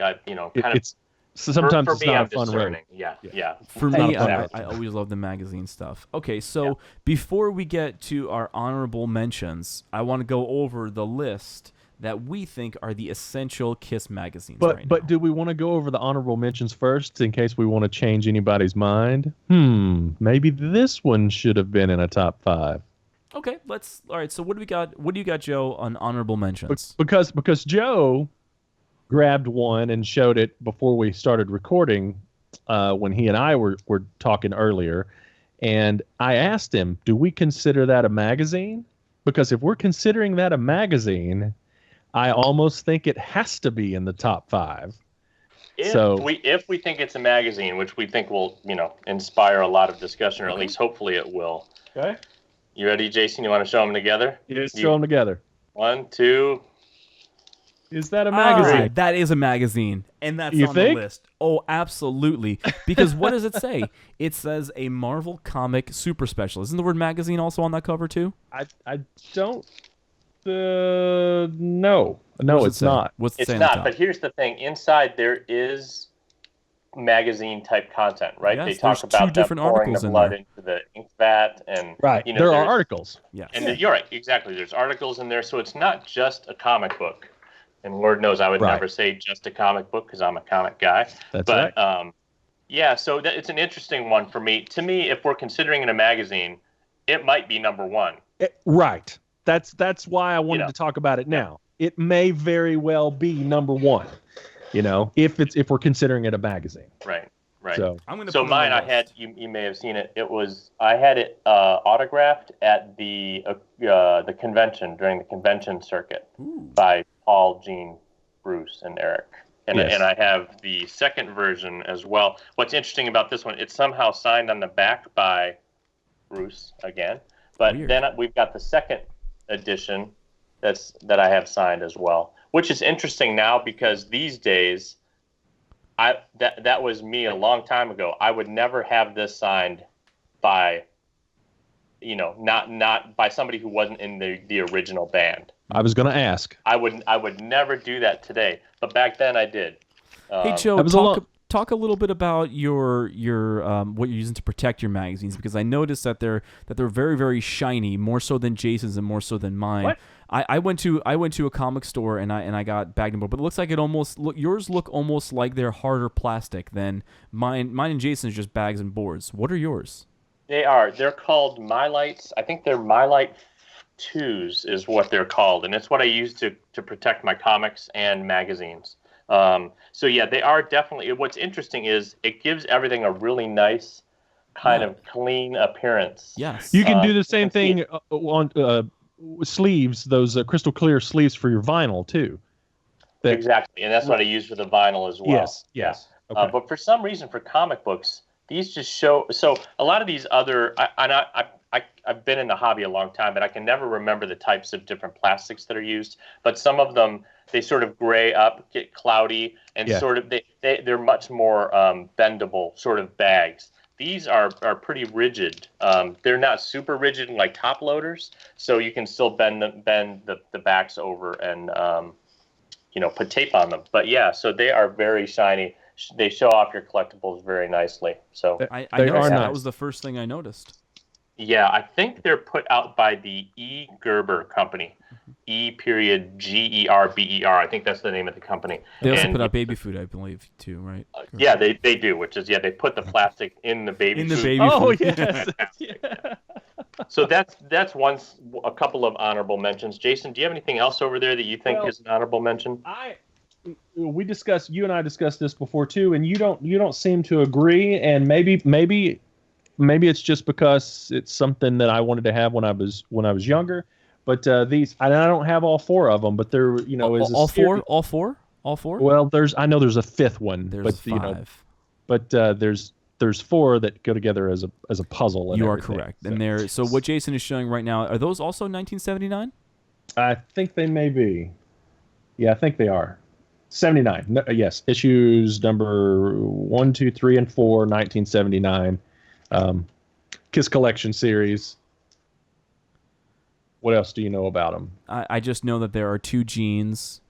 sometimes for it's me, not I'm a fun discerning. road. Yeah. For me, I always love the magazine stuff. Okay, so before we get to our honorable mentions, I want to go over the list that we think are the essential Kiss magazines. But do we want to go over the honorable mentions first in case we want to change anybody's mind? Maybe this one should have been in a top 5. Okay, all right, so what do we got? What do you got, Joe, on honorable mentions? Because Joe grabbed one and showed it before we started recording when he and I were talking earlier. And I asked him, do we consider that a magazine? Because if we're considering that a magazine, I almost think it has to be in the top 5. If we think it's a magazine, which we think will, inspire a lot of discussion, or at least hopefully it will. Okay. You ready, Jason? You want to show them together? Yes, show them together. 1, 2. Is that a magazine? That is a magazine, and that's on the list. Oh, absolutely. Because what does it say? It says a Marvel comic super special. Isn't the word magazine also on that cover too? I don't. No, it's not. What's it saying? It's not. But here's the thing: inside there is magazine type content, right? Yes, they talk about different pouring articles the blood into the ink vat, and there are articles. Yeah, and you're right, exactly. There's articles in there, so it's not just a comic book. And Lord knows I would never say just a comic book because I'm a comic guy. That's right. So it's an interesting one for me. To me, if we're considering it a magazine, it might be number 1. Right. That's why I wanted to talk about it now. It may very well be number 1. If we're considering it a magazine. Right. So mine, I had you may have seen it. I had it autographed at the convention during the convention circuit by Paul, Gene, Bruce, and Eric. And I have the second version as well. What's interesting about this one, it's somehow signed on the back by Bruce again. But then we've got the second edition that I have signed as well, which is interesting now because these days, that was me a long time ago. I would never have this signed by, not by somebody who wasn't in the original band. I was going to ask. I would never do that today, but back then I did. Hey Joe, talk a little bit about your what you're using to protect your magazines, because I noticed that they're very, very shiny, more so than Jason's and more so than mine. What? I went to a comic store and I got bagged and board, but it looks like yours look almost like they're harder plastic than mine. Mine and Jason's just bags and boards. What are yours? They're called Mylights. I think they're Mylite 2s is what they're called, and it's what I use to protect my comics and magazines. So yeah, they are definitely. What's interesting is it gives everything a really nice, kind of clean appearance. Yes, you can do the same thing on sleeves, those crystal clear sleeves for your vinyl too. Exactly, and that's what I use for the vinyl as well. Yes. Okay. But for some reason, for comic books, these just show. So a lot of these other, I've been in the hobby a long time, but I can never remember the types of different plastics that are used. But some of them, they sort of gray up, get cloudy, and sort of they're much more bendable sort of bags. These are pretty rigid. They're not super rigid like top loaders, so you can still bend the backs over and put tape on them. But yeah, so they are very shiny. They show off your collectibles very nicely. So I noticed that was the first thing I noticed. Yeah, I think they're put out by the E. Gerber Company. E.Gerber. I think that's the name of the company. They also put out baby food, I believe, too, right? Yeah, they do, which is, they put the plastic in the baby food. Baby food. Oh, yes. Yeah. So that's a couple of honorable mentions. Jason, do you have anything else over there that you think is an honorable mention? You and I discussed this before too, and you don't seem to agree, and maybe it's just because it's something that I wanted to have when I was younger. But these, and I don't have all four of them, but there, is all four. Well, I know there's a fifth one, there's five. But there's four that go together as a puzzle. And you are everything. correct. And so what Jason is showing right now, are those also 1979? I think they may be. Yeah, I think they are. 79. No, yes, issues number 1, 2, 3, and 4, 1979. Kiss Collection series. What else do you know about them? I just know that there are two jeans,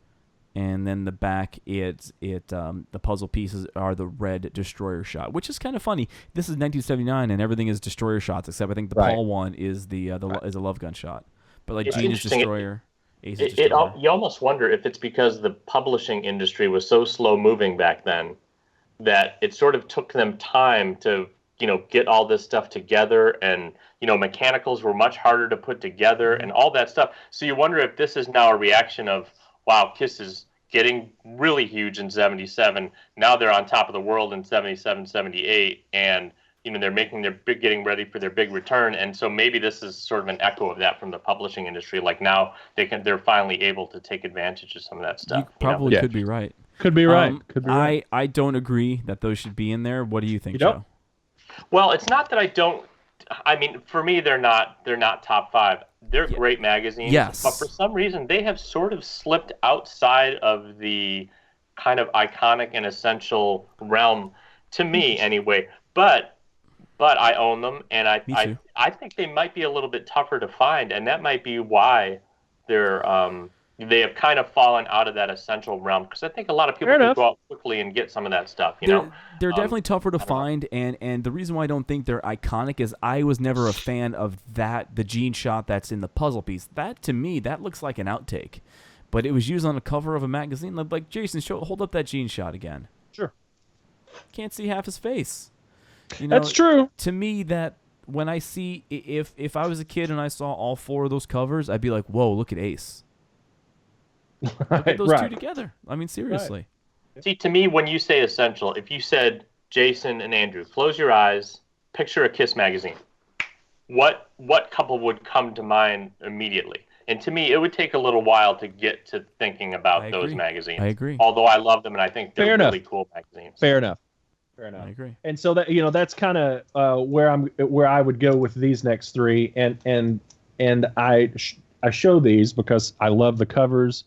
and then the back the puzzle pieces are the red destroyer shot, which is kind of funny. This is 1979, and everything is destroyer shots, except I think the Paul one is is a love gun shot. But like Gene is destroyer. Ace is destroyer. You almost wonder if it's because the publishing industry was so slow moving back then that it sort of took them time to get all this stuff together, and mechanicals were much harder to put together and all that stuff. So you wonder if this is now a reaction of, wow, Kiss is getting really huge in 77. Now they're on top of the world in 77, 78, and they're getting ready for their big return. And so maybe this is sort of an echo of that from the publishing industry. Like now they're finally able to take advantage of some of that stuff. You probably could be right. Could be right. Could be right. I don't agree that those should be in there. What do you think, You don't? Joe? Well, it's not that I don't. I mean, for me, they're not top five. They're great magazines. Yes. But for some reason, they have sort of slipped outside of the kind of iconic and essential realm, to me anyway. But I own them, and I think they might be a little bit tougher to find, and that might be why they have kind of fallen out of that essential realm, because I think a lot of people can go out quickly and get some of that stuff. They're definitely tougher to find, and the reason why I don't think they're iconic is I was never a fan of the Gene shot that's in the puzzle piece. That, to me, that looks like an outtake, but it was used on the cover of a magazine. Like Jason, hold up that Gene shot again. Sure. Can't see half his face. That's true. To me, that when I see, if I was a kid and I saw all four of those covers, I'd be like, whoa, look at Ace. Look at those two together. I mean, seriously. Right. See, to me, when you say essential, if you said, Jason and Andrew, close your eyes, picture a Kiss magazine, what couple would come to mind immediately? And to me, it would take a little while to get to thinking about those magazines. I agree. Although I love them, and I think they're really cool magazines. Fair enough. I agree. And so that that's kind of where I would go with these next three, and I show these because I love the covers.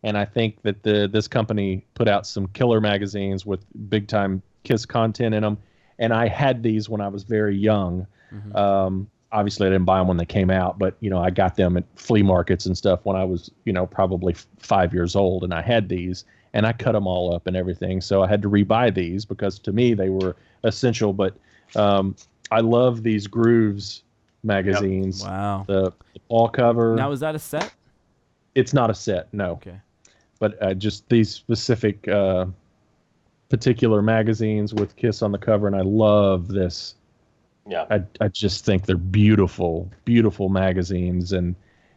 and I think that this company put out some killer magazines with big time Kiss content in them. And I had these when I was very young. Obviously, I didn't buy them when they came out, but I got them at flea markets and stuff when I was probably 5 years old, and I had these, and I cut them all up and everything. So I had to rebuy these because to me they were essential. But I love these Grooves magazines. Yep. Wow. The all cover. Now, is that a set? It's not a set, no. Okay. But just these specific particular magazines with Kiss on the cover, and I love this. Yeah. I just think they're beautiful, beautiful magazines, and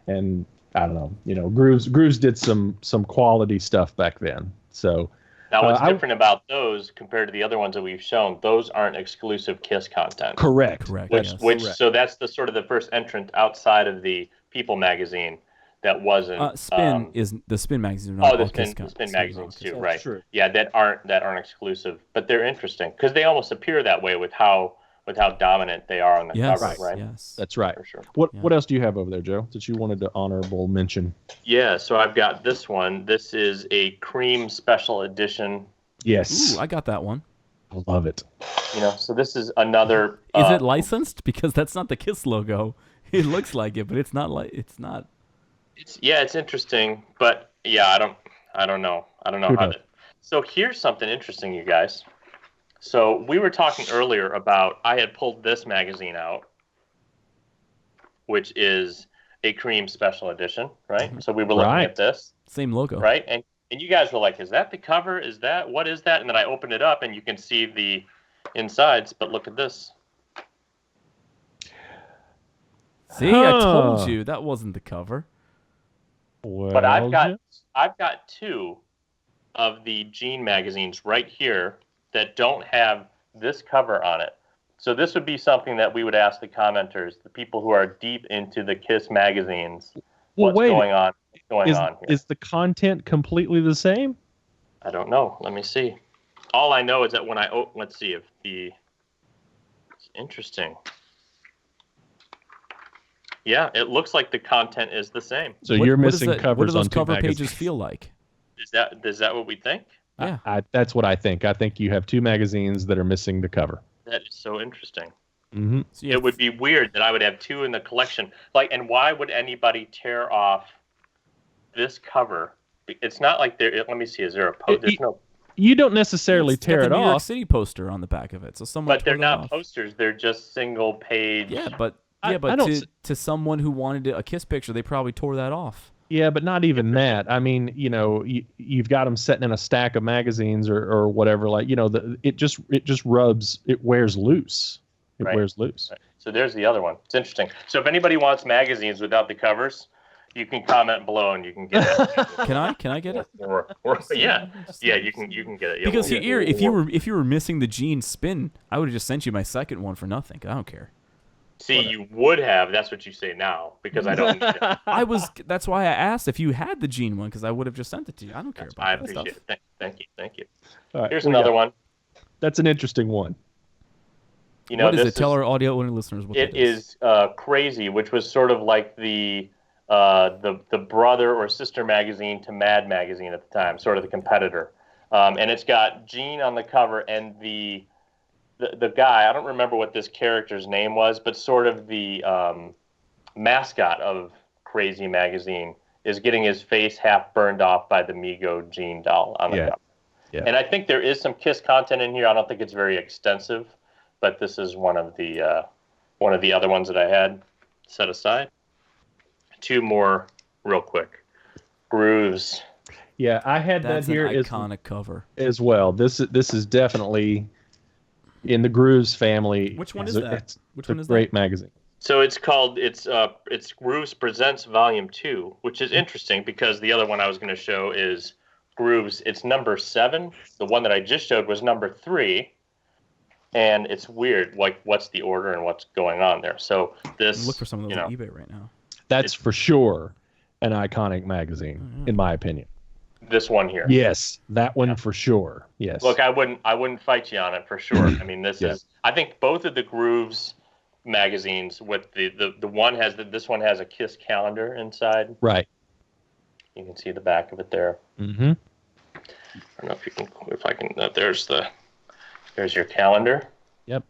I don't know, Grooves did some quality stuff back then. So now what's different about those compared to the other ones that we've shown? Those aren't exclusive Kiss content. Correct. Yes. So that's the sort of the first entrant outside of the People magazine that wasn't. Spin is the Spin magazine. The Spin magazines too, right? True. Yeah, that aren't exclusive, but they're interesting because they almost appear that way with how dominant they are on the cover, right? Yes, that's right. For sure. What else do you have over there, Joe, that you wanted to honorable mention? Yeah, so I've got this one. This is a Cream Special Edition. Yes. Ooh, I got that one. I love it. So this is another. Is it licensed? Because that's not the Kiss logo. It looks like it, but it's not like it's not. It's interesting, but I don't know how to. So here's something interesting, you guys. So we were talking earlier about I had pulled this magazine out, which is a Cream Special Edition, right? So we were looking at this. Same logo. Right? And you guys were like, is that the cover? What is that? And then I opened it up and you can see the insides, but look at this. See, I told you that wasn't the cover. Well, but I've got two of the Gene magazines right here that don't have this cover on it. So this would be something that we would ask the commenters, the people who are deep into the Kiss magazines, what's going on here. Is the content completely the same? I don't know. Let me see. All I know is that when let's see if it's interesting. Yeah, it looks like the content is the same. So you're missing covers on two magazines. What do those cover pages feel like? Is that what we think? Yeah, that's what I think. I think you have two magazines that are missing the cover. That is so interesting. Mm-hmm. So it would be weird that I would have two in the collection. And why would anybody tear off this cover? It's not like there. Let me see. Is there a post? There's no. You don't necessarily tear it off. New York off. City poster on the back of it, so someone. But they're not posters. They're just single page. Yeah, but to someone who wanted a Kiss picture, they probably tore that off. Yeah, but not even that. I mean, you've got them sitting in a stack of magazines or whatever. Like, it just rubs. It wears loose. It wears loose. Right. So there's the other one. It's interesting. So if anybody wants magazines without the covers, you can comment below and you can get it. Can I get it? Yeah, you can get it. Because if you were missing the Gene Spin, I would have just sent you my second one for nothing. I don't care. See, you would have. That's what you say now because I don't need it. That's why I asked if you had the Gene one because I would have just sent it to you. I don't care about that. I appreciate it. Thank you. All right, here's another one. That's an interesting one. What is it? Tell our audio only listeners what it is. It is Crazy, which was sort of like the brother or sister magazine to Mad magazine at the time, sort of the competitor. And it's got Gene on the cover and the guy, I don't remember what this character's name was, but sort of the mascot of Crazy magazine is getting his face half burned off by the Mego Gene doll on the cover. Yeah. And I think there is some Kiss content in here. I don't think it's very extensive, but this is one of the other ones that I had set aside. Two more real quick. Grooves. Yeah, I had That's that here. An iconic cover as well. This is definitely in the Grooves family. Which one is that? Which one is that? Great magazine. So it's Grooves Presents Volume 2, which is interesting because the other one I was going to show is Grooves. It's number 7. The one that I just showed was number 3. And it's weird, like what's the order and what's going on there. So this look for some of those on eBay right now. That's for sure an iconic magazine, in my opinion. This one here. Yes, that one for sure. Yes. Look, I wouldn't fight you on it for sure. I mean, this is. I think both of the Grooves magazines with the one has this one has a Kiss calendar inside. Right. You can see the back of it there. Mm-hmm. I don't know if I can. There's your calendar. Yep.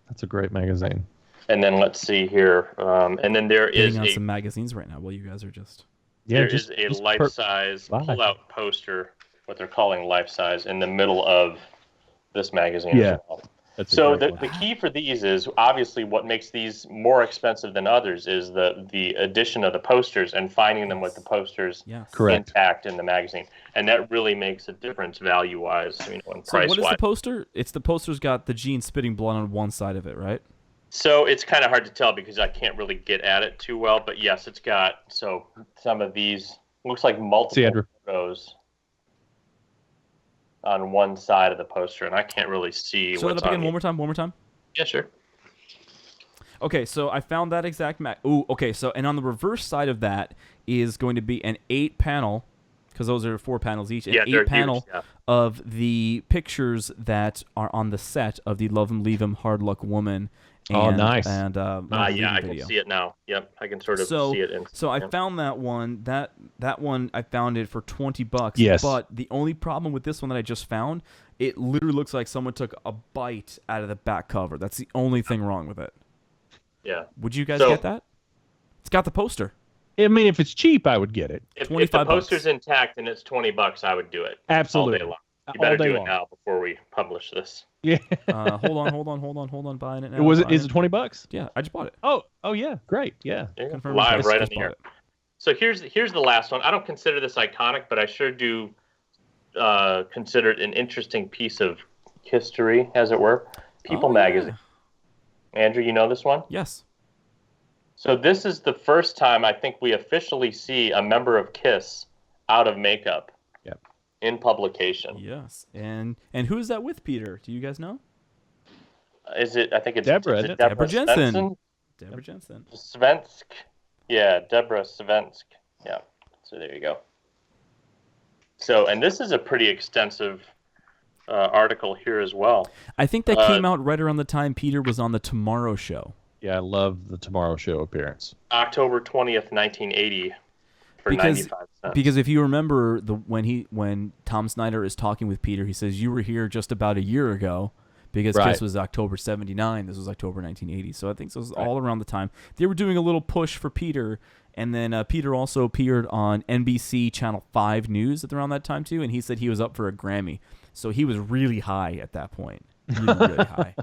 That's a great magazine. And then let's see here. And then there is Hitting on some magazines right now. Well, you guys are just. There is a life-size pull-out poster, what they're calling life-size, in the middle of this magazine. Yeah. As well. So the key for these is obviously what makes these more expensive than others is the addition of the posters and finding them with the posters intact in the magazine, and that really makes a difference value-wise, and price-wise. So what is the poster? The poster's got the Gene spitting blood on one side of it, right? So it's kind of hard to tell because I can't really get at it too well, but yes, it's got some of these looks like multiple photos on one side of the poster, and I can't really see what's on it. So that up again, one more time? Yeah, sure. Okay, so I found that exact okay, so and on the reverse side of that is going to be an 8-panel, because those are 4 panels each, an 8-panel of the pictures that are on the set of the Love 'Em Leave 'Em Hard Luck Woman. Nice. And I can see it now. Yep, I can sort of see it. So I found that one. That one I found it for $20. Yes. But the only problem with this one that I just found, it literally looks like someone took a bite out of the back cover. That's the only thing wrong with it. Yeah. Would you guys get that? It's got the poster. I mean, if it's cheap, I would get it. If the poster's intact and it's $20, I would do it. Absolutely. All day long. You better do it now before we publish this. Yeah. Hold on, buying it now. Is it $20? Yeah, I just bought it. Oh yeah, great, yeah. Live right in the air. So here's the last one. I don't consider this iconic, but I sure do consider it an interesting piece of history, as it were. People magazine. Yeah. Andrew, you know this one? Yes. So this is the first time I think we officially see a member of KISS out of makeup. In publication. Yes, and who is that with, Peter? Do you guys know? Is it? I think it's Deborah. Deborah Jensen. Svensson? Deborah Jensen. Svensk. Yeah, Deborah Svensk. Yeah. So there you go. So, and this is a pretty extensive article here as well. I think that came out right around the time Peter was on the Tomorrow Show. Yeah, I love the Tomorrow Show appearance. October 20th, 1980. Because if you remember when Tom Snyder is talking with Peter, he says you were here just about a year ago, because KISS was October 79. This was October 1980. So I think this was all around the time they were doing a little push for Peter, and then Peter also appeared on NBC Channel 5 News at around that time too, and he said he was up for a Grammy, so he was really high at that point, really high.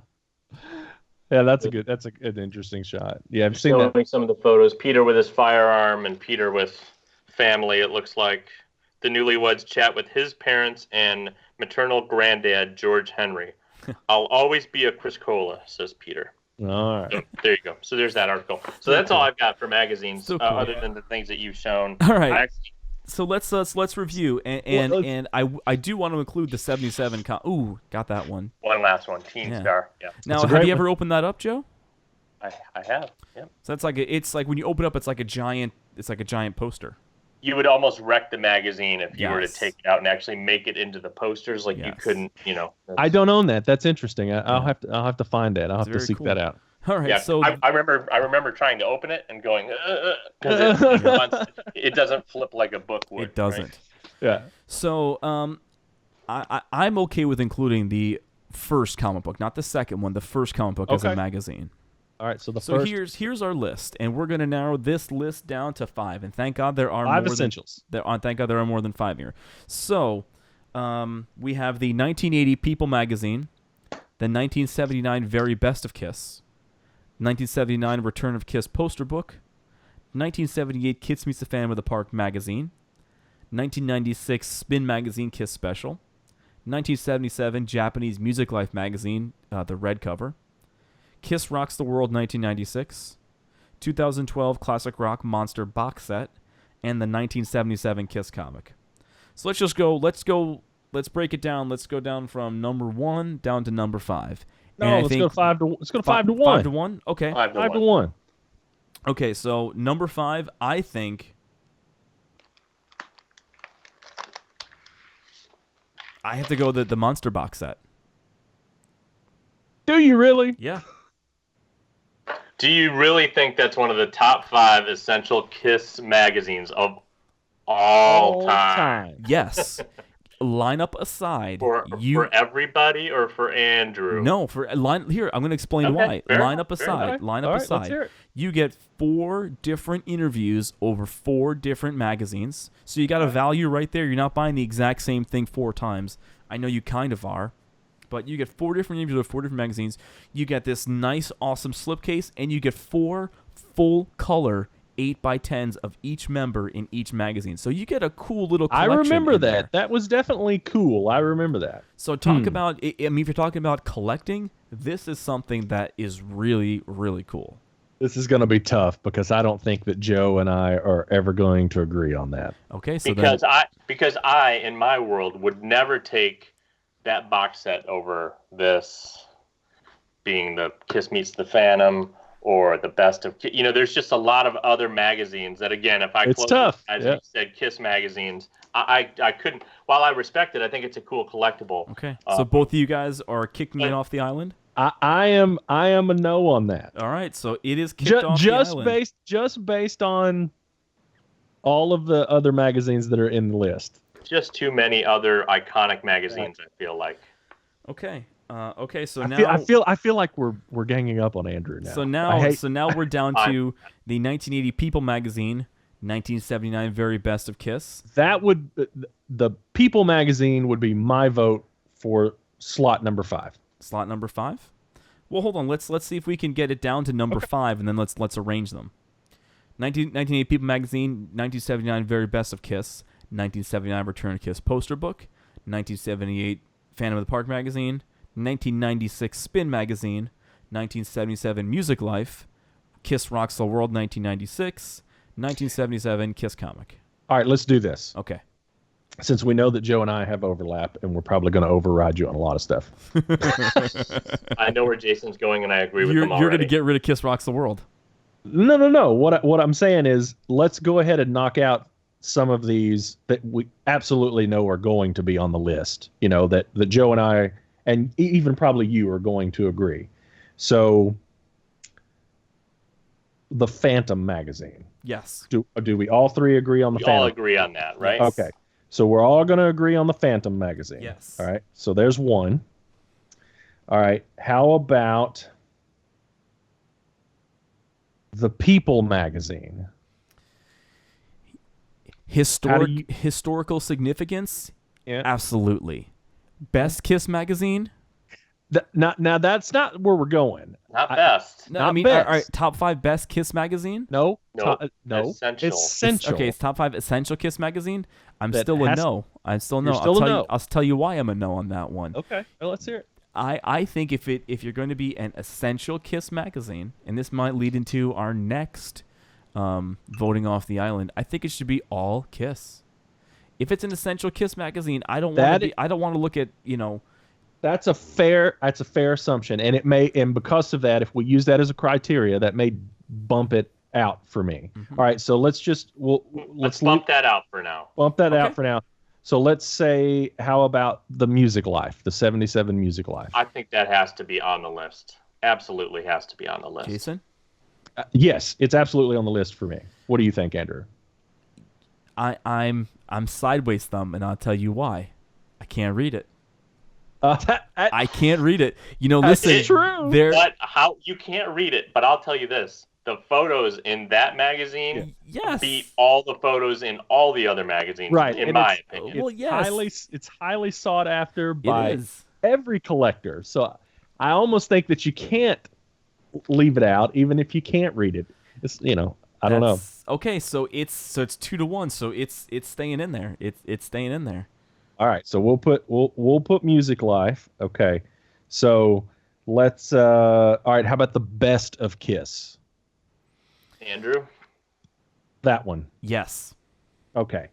Yeah, that's an interesting shot. Yeah, I've seen that. Some of the photos, Peter with his firearm and Peter with family. It looks like the newlyweds chat with his parents and maternal granddad George Henry. I'll always be a Chris Cola, says Peter. All right. So there you go. So there's that article. So that's all I've got for magazines, so cool. Other than the things that you've shown. All right. So let's review, and I do want to include the 77. Got that one. One last one, Teen Star. Yeah. Now, have you ever opened that up, Joe? I have. Yeah. So that's it's like when you open it up, it's like a giant poster. You would almost wreck the magazine if you were to take it out and actually make it into the posters. Like you couldn't, I don't own that. That's interesting. I'll have to find that. I'll have to seek that out. All right. Yeah, so I remember trying to open it and going because it doesn't flip like a book would. It doesn't. Right? Yeah. So I'm okay with including the first comic book, not the second one. The first comic book as a magazine. All right, so first... here's our list, and we're going to narrow this list down to 5. And thank God there are 5 essentials. Thank God there are more than 5 here. So we have the 1980 People magazine, the 1979 Very Best of KISS, 1979 Return of KISS poster book, 1978 Kids Meets the Fan with a Park magazine, 1996 Spin magazine KISS special, 1977 Japanese Music Life magazine, the red cover. KISS Rocks the World 1996, 2012 Classic Rock Monster box set, and the 1977 KISS comic. So let's break it down. Let's go down from number 1 down to number 5. No, let's go 5 to 1. 5 to 1? Okay. 5 to 1. Okay, so number 5, I think I have to go the Monster box set. Do you really? Yeah. Do you really think that's one of the top 5 essential KISS magazines of All time. Yes. Line up aside. For everybody or for Andrew? No, for line here. I'm going to explain Okay, why. fair Line enough, up fair aside. enough. Line All up right, let's aside. hear it. You get 4 different interviews over 4 different magazines. So you got a value right there. You're not buying the exact same thing 4 times. I know you kind of are. But you get 4 different interviews with 4 different magazines. You get this nice, awesome slipcase, and you get 4 full-color 8x10s of each member in each magazine. So you get a cool little collection. I remember in that. there. That was definitely cool. I remember that. So talk about, I mean, if you're talking about collecting, this is something that is really, really cool. This is going to be tough because I don't think that Joe and I are ever going to agree on that. Okay, so because I in my world would never take that box set over this being the Kiss Meets the Phantom or the best of, there's just a lot of other magazines that, again, if I It's close tough. it, as Yeah. you said, Kiss magazines, I couldn't, while I respect it, I think it's a cool collectible. Okay, so both of you guys are kicking it off the island? I am a no on that. All right, so it is kicked off the island. Just based on all of the other magazines that are in the list. Just too many other iconic magazines, I feel like. Okay. So I feel like we're ganging up on Andrew now. So now we're down to the 1980 People magazine, 1979 Very Best of Kiss. That would the People magazine would be my vote for slot number 5. Slot number 5. Well, hold on. Let's see if we can get it down to number 5, and then let's arrange them. 1980 People magazine, 1979 Very Best of Kiss, 1979 Return to Kiss poster book, 1978 Phantom of the Park magazine, 1996 Spin magazine, 1977 Music Life, Kiss Rocks the World 1996, 1977 Kiss comic. All right, let's do this. Okay. Since we know that Joe and I have overlap, and we're probably going to override you on a lot of stuff. I know where Jason's going, and I agree with him already. You're going to get rid of Kiss Rocks the World. No. What I'm saying is, let's go ahead and knock out some of these that we absolutely know are going to be on the list. That Joe and I, and even probably you, are going to agree. So, the Phantom magazine. Yes. Do we all 3 agree on the Phantom? We all agree on that, right? Okay. So we're all going to agree on the Phantom magazine. Yes. All right. So there's one. All right. How about the People magazine? Historical significance? Yeah. Absolutely. Best Kiss magazine? Now that's not where we're going. Not best. No, Not I mean, best. all right, top 5 best Kiss magazine? No. No. No. Essential. Essential. Okay, it's top 5 essential Kiss magazine. I'm That still a has- no. I'm still no. You're still a no. I'll tell you why I'm a no on that one. Okay. Well, let's hear it. I think if you're going to be an essential Kiss magazine, and this might lead into our next voting off the island, I think it should be all Kiss. If it's an essential Kiss magazine, I don't want to look at, That's a fair assumption, and because of that, if we use that as a criteria, that may bump it out for me. Mm-hmm. All right, so let's bump that out for now. Bump that Okay. out for now. So let's say, how about the Music Life, the 77 Music Life? I think that has to be on the list. Absolutely has to be on the list. Jason? Yes, it's absolutely on the list for me. What do you think, Andrew? I'm sideways thumb, and I'll tell you why. I can't read it. I can't read it. Listen. It's true. But how you can't read it, but I'll tell you this. The photos in that magazine Yes. beat all the photos in all the other magazines, Right, in and my it's- opinion. Well, yes. It's highly sought after by It is. every collector. So I almost think that you can't leave it out, even if you can't read it. It's I don't know. Okay, so it's 2-1, so it's staying in there. It's staying in there. All right, so we'll put Music Life. Okay, so let's. All right, how about the Best of Kiss? Andrew? That one. Yes. Okay,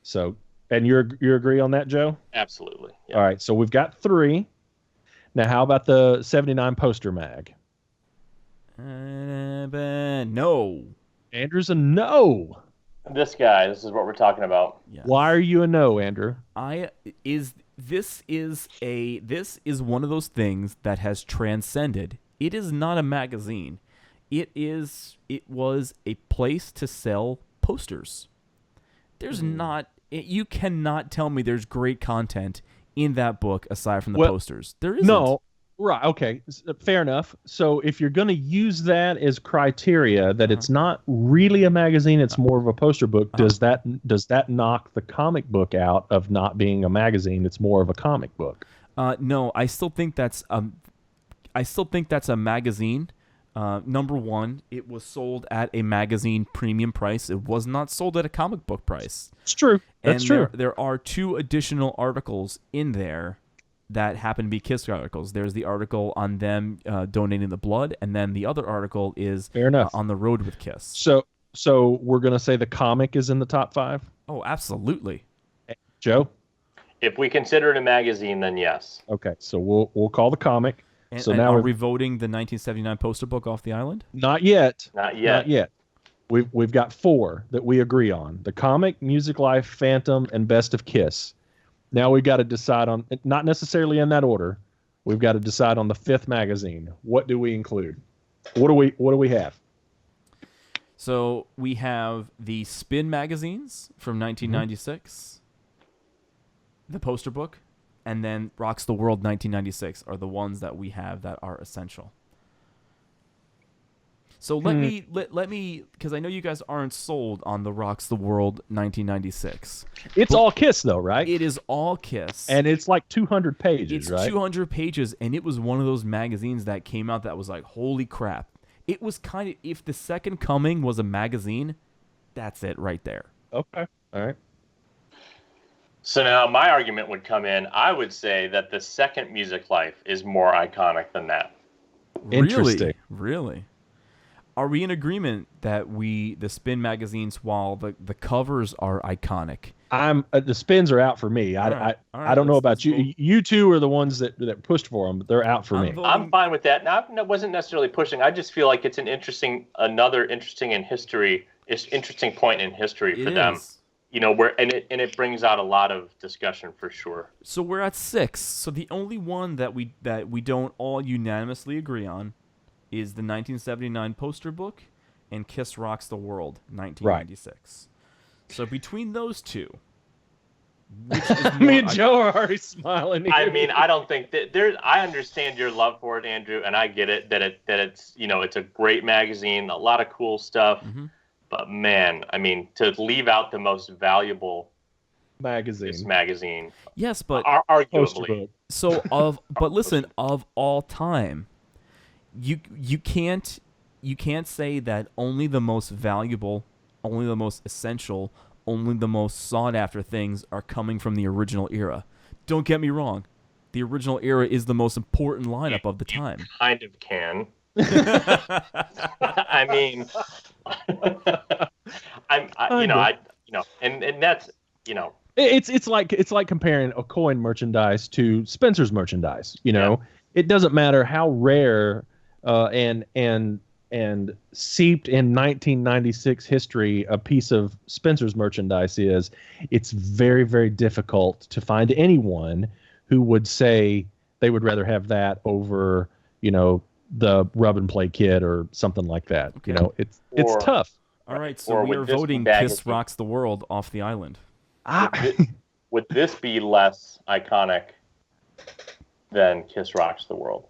so and you agree on that, Joe? Absolutely. Yeah. All right, so we've got 3. Now, how about the 79 poster mag? No. Andrew's a no. This is what we're talking about. Yes. Why are you a no, Andrew? This is one of those things that has transcended. It is not a magazine. It was a place to sell posters. There's not. You cannot tell me there's great content in that book aside from the Well, posters. There isn't. No, right? Okay, fair enough. So if you're going to use that as criteria that it's not really a magazine, it's more of a poster book. Does that knock the comic book out of not being a magazine? It's more of a comic book. No, I still think that's a magazine. Number one, it was sold at a magazine premium price. It was not sold at a comic book price. It's true. That's true. There are 2 additional articles in there that happen to be Kiss articles. There's the article on them donating the blood, and then the other article is Fair enough. On the road with Kiss. So we're gonna say the comic is in the top 5. Oh, absolutely. Joe. If we consider it a magazine, then yes. Okay, so we'll call the comic. And, so and now are we voting the 1979 poster book off the island? Not yet. Not yet. Not yet. We've got 4 that we agree on: the comic, Music Life, Phantom, and Best of Kiss. Now we've got to decide on, not necessarily in that order. We've got to decide on the 5th magazine. What do we include? What do we have? So we have the Spin magazines from 1996, the poster book, and then Rocks the World 1996 are the ones that we have that are essential. So let me, because I know you guys aren't sold on the Rocks the World 1996. It's all Kiss, though, right? It is all Kiss. And it's like 200 pages, It's right? 200 pages, and it was one of those magazines that came out that was like, holy crap. It was kind of, if The Second Coming was a magazine, that's it right there. Okay. All right. So now my argument would come in. I would say that the second Music Life is more iconic than that. Interesting. Really? Are we in agreement that the Spin magazines, while the covers are iconic? The Spins are out for me. All right. I don't know about let's you. vote. You 2 are the ones that pushed for them, but they're out for me. voting- I'm fine with that. Now, I wasn't necessarily pushing. I just feel like it's another interesting point in history for It them. is. It brings out a lot of discussion for sure. So we're at 6. So the only one that we don't all unanimously agree on is the 1979 poster book and Kiss Rocks the World 1996. So between those 2, which is Me more and Joe are already smiling here. I mean, I don't think that I understand your love for it, Andrew, and I get it that it's it's a great magazine, a lot of cool stuff. Mm-hmm. But man, I mean, to leave out the most valuable magazine. magazine, Yes, but Poster arguably, book. so but listen, of all time, you can't say that only the most valuable, only the most essential, only the most sought after things are coming from the original era. Don't get me wrong. The original era is the most important lineup of the time. kind of can. I mean, and that's It's like comparing a coin merchandise to Spencer's merchandise. It doesn't matter how rare and seeped in 1996 history a piece of Spencer's merchandise is. It's very, very difficult to find anyone who would say they would rather have that over the Rub and Play Kid or something like that. Okay. It's Or- tough. All right, so Or we would are this be voting magazine? Kiss Rocks the World off the island. would this be less iconic than Kiss Rocks the World,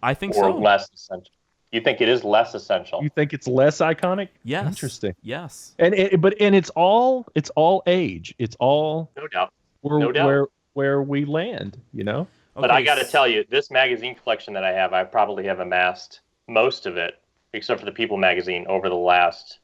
I think or so. less essential? You think it is less essential? You think it's less iconic? Yes. Interesting. Yes. And it's all age. It's all No doubt. where No doubt. where we land. But I got to tell you, this magazine collection that I have, I probably have amassed most of it, except for the People magazine, over the last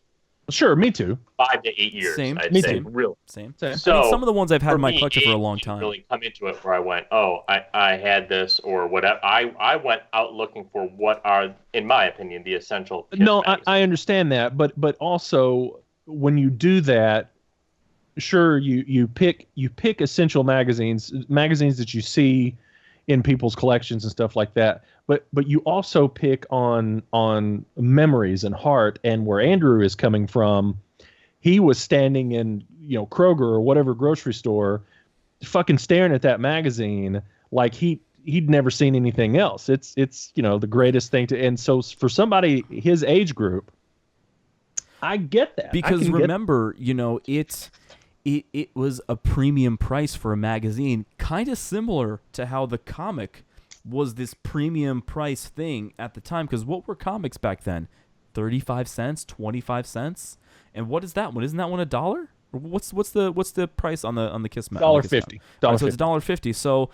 Sure, me too. 5 to 8 years. Same. I'd Me say, too. really. Same. Same. So I mean, some of the ones I've had in my me, collection for a age long didn't time. really come into it where I went, oh, I had this or whatever. I went out looking for what are, in my opinion, the essential. Kiss No, magazines. I understand that, but also when you do that, sure you pick essential magazines that you see in people's collections and stuff like that. But you also pick on memories and heart, and where Andrew is coming from. He was standing in Kroger or whatever grocery store, fucking staring at that magazine like he'd never seen anything else. It's the greatest thing to. And so for somebody his age group, I get that. Because remember, it was a premium price for a magazine, kind of similar to how the comic was this premium price thing at the time. Because what were comics back then? 35 cents, 25 cents, and what is that one? Isn't that one $1? What's the price on the Kiss mag? $1.50. Right, so it's $1.50. So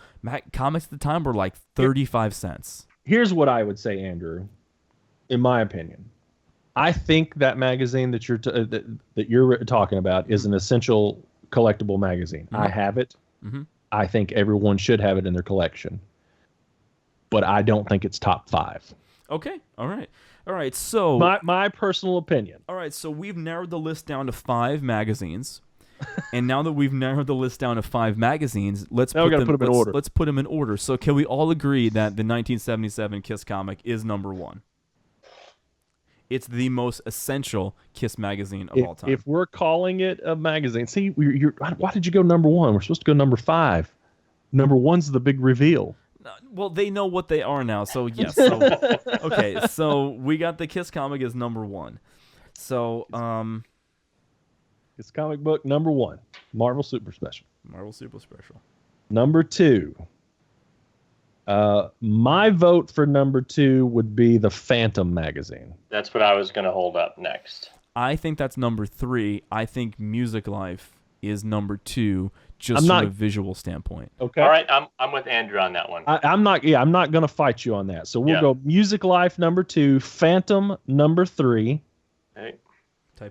comics at the time were like 35 cents. Here's what I would say, Andrew. In my opinion, I think that magazine that you're talking about is an essential collectible magazine. I have it. I think everyone should have it in their collection, but I don't think it's top 5. Okay. All right. So my personal opinion. All right. So we've narrowed the list down to 5 magazines, and now that we've narrowed the list down to 5 magazines, let's put them in order. Let's put them in order. So can we all agree that the 1977 Kiss comic is number 1? It's the most essential Kiss magazine of all time. If we're calling it a magazine, see, why did you go number 1? We're supposed to go number 5. Number 1's the big reveal. Well, they know what they are now, so yes. So, okay, so we got the Kiss comic as number 1. So, Kiss comic book number 1, Marvel Super Special. Marvel Super Special. Number 2. My vote for number 2 would be the Phantom magazine. That's what I was going to hold up next. I think that's number 3. I think Music Life is number 2, just from a visual standpoint. Okay. All right, I'm with Andrew on that one. I'm not going to fight you on that. So we'll go Music Life number 2, Phantom number 3. Okay.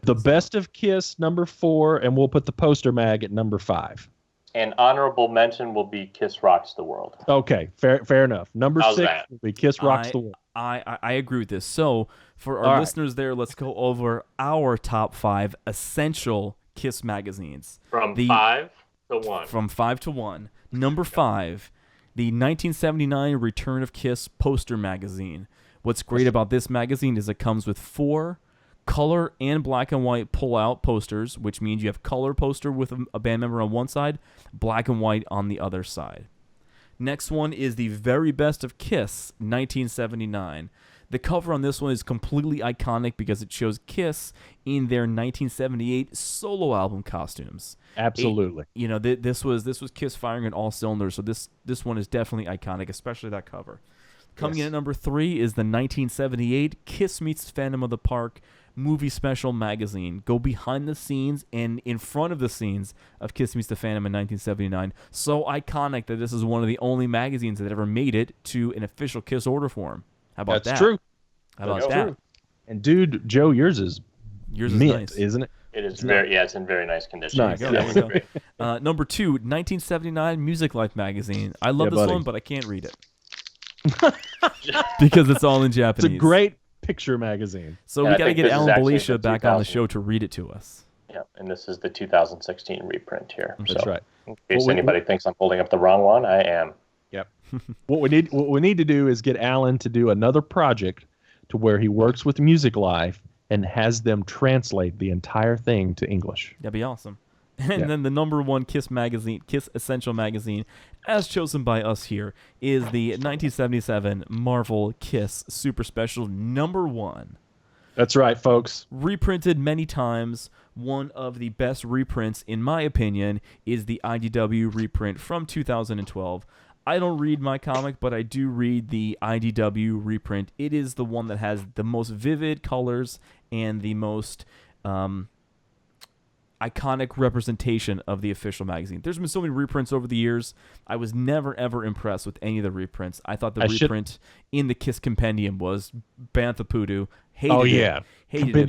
The Best of Kiss number 4, and we'll put the poster mag at number 5. And honorable mention will be Kiss Rocks the World. Okay, fair enough. Number How's 6 that? will be Kiss Rocks the World. I agree with this. So for our listeners there, let's go over our top 5 essential Kiss magazines. From 5 to 1. From 5 to 1. Number 5, the 1979 Return of Kiss poster magazine. What's great about this magazine is it comes with 4 color and black and white pull-out posters, which means you have color poster with a band member on one side, black and white on the other side. Next one is the Very Best of Kiss, 1979. The cover on this one is completely iconic because it shows Kiss in their 1978 solo album costumes. Absolutely. This was Kiss firing on all cylinders, so this one is definitely iconic, especially that cover. Coming in at number 3 is the 1978 Kiss Meets Phantom of the Park movie special magazine. Go behind the scenes and in front of the scenes of Kiss Meets the Phantom in 1979. So iconic that this is one of the only magazines that ever made it to an official Kiss order form. How about that? That's true. How about that? True. And dude, Joe, yours is mint, nice, isn't it? It is it's in very nice condition. Nice. Number 2, 1979 Music Life magazine. I love this one, but I can't read it. Because it's all in Japanese. It's a great picture magazine. So we got to get Alan Belisha back on the show to read it to us. Yeah, and this is the 2016 reprint here. That's right. In case anybody thinks I'm holding up the wrong one, I am. Yep. What we need to do is get Alan to do another project to where he works with Music Life and has them translate the entire thing to English. That'd be awesome. And then the number 1 Kiss magazine, Kiss Essential magazine, as chosen by us here, is the 1977 Marvel Kiss Super Special number 1. That's right, folks. Reprinted many times. One of the best reprints, in my opinion, is the IDW reprint from 2012. I don't read my comic, but I do read the IDW reprint. It is the one that has the most vivid colors and the most iconic representation of the official magazine. There's been so many reprints over the years. I was never, ever impressed with any of the reprints. I thought the reprint in the Kiss Compendium was Bantha Poodoo. Hated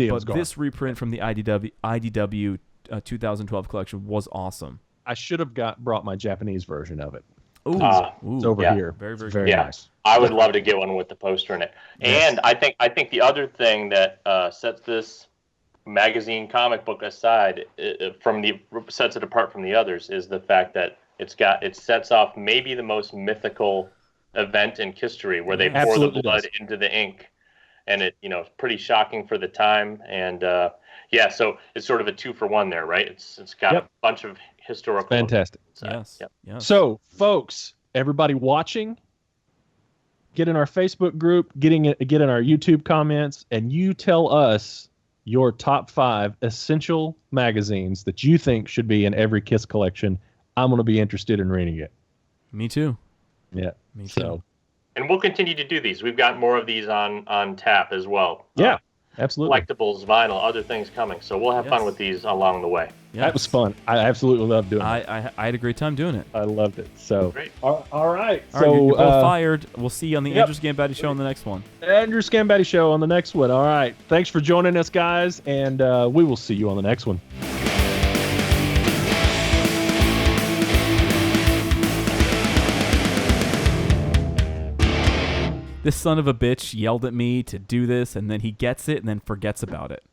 it. But this reprint from the IDW 2012 collection was awesome. I should have brought my Japanese version of it. Ooh, it's over here. Very, very, very nice. I would love to get one with the poster in it. Yes. And I think the other thing that sets this magazine comic book aside sets it apart from the others is the fact that it sets off maybe the most mythical event in history where they pour the blood into the ink, and it's pretty shocking for the time. And so it's sort of a 2-for-1 there, right? It's got a bunch of historical. Fantastic. Yes. So, folks, everybody watching, get in our Facebook group, get in our YouTube comments, and you tell us your top 5 essential magazines that you think should be in every KISS collection. I'm going to be interested in reading it. Me too. Yeah. Me too. So, and we'll continue to do these. We've got more of these on tap as well. Yeah, absolutely. Collectibles, vinyl, other things coming. So we'll have fun with these along the way. Yes. That was fun. I absolutely loved doing it. I had a great time doing it. I loved it. So, Great. all right. All right, So, you're both fired. We'll see you on the yep. Andrew Scambatti show on the next one. Andrew Scambatti Show on the next one. All right. Thanks for joining us, guys, and we will see you on the next one. This son of a bitch yelled at me to do this, and then he gets it and then forgets about it.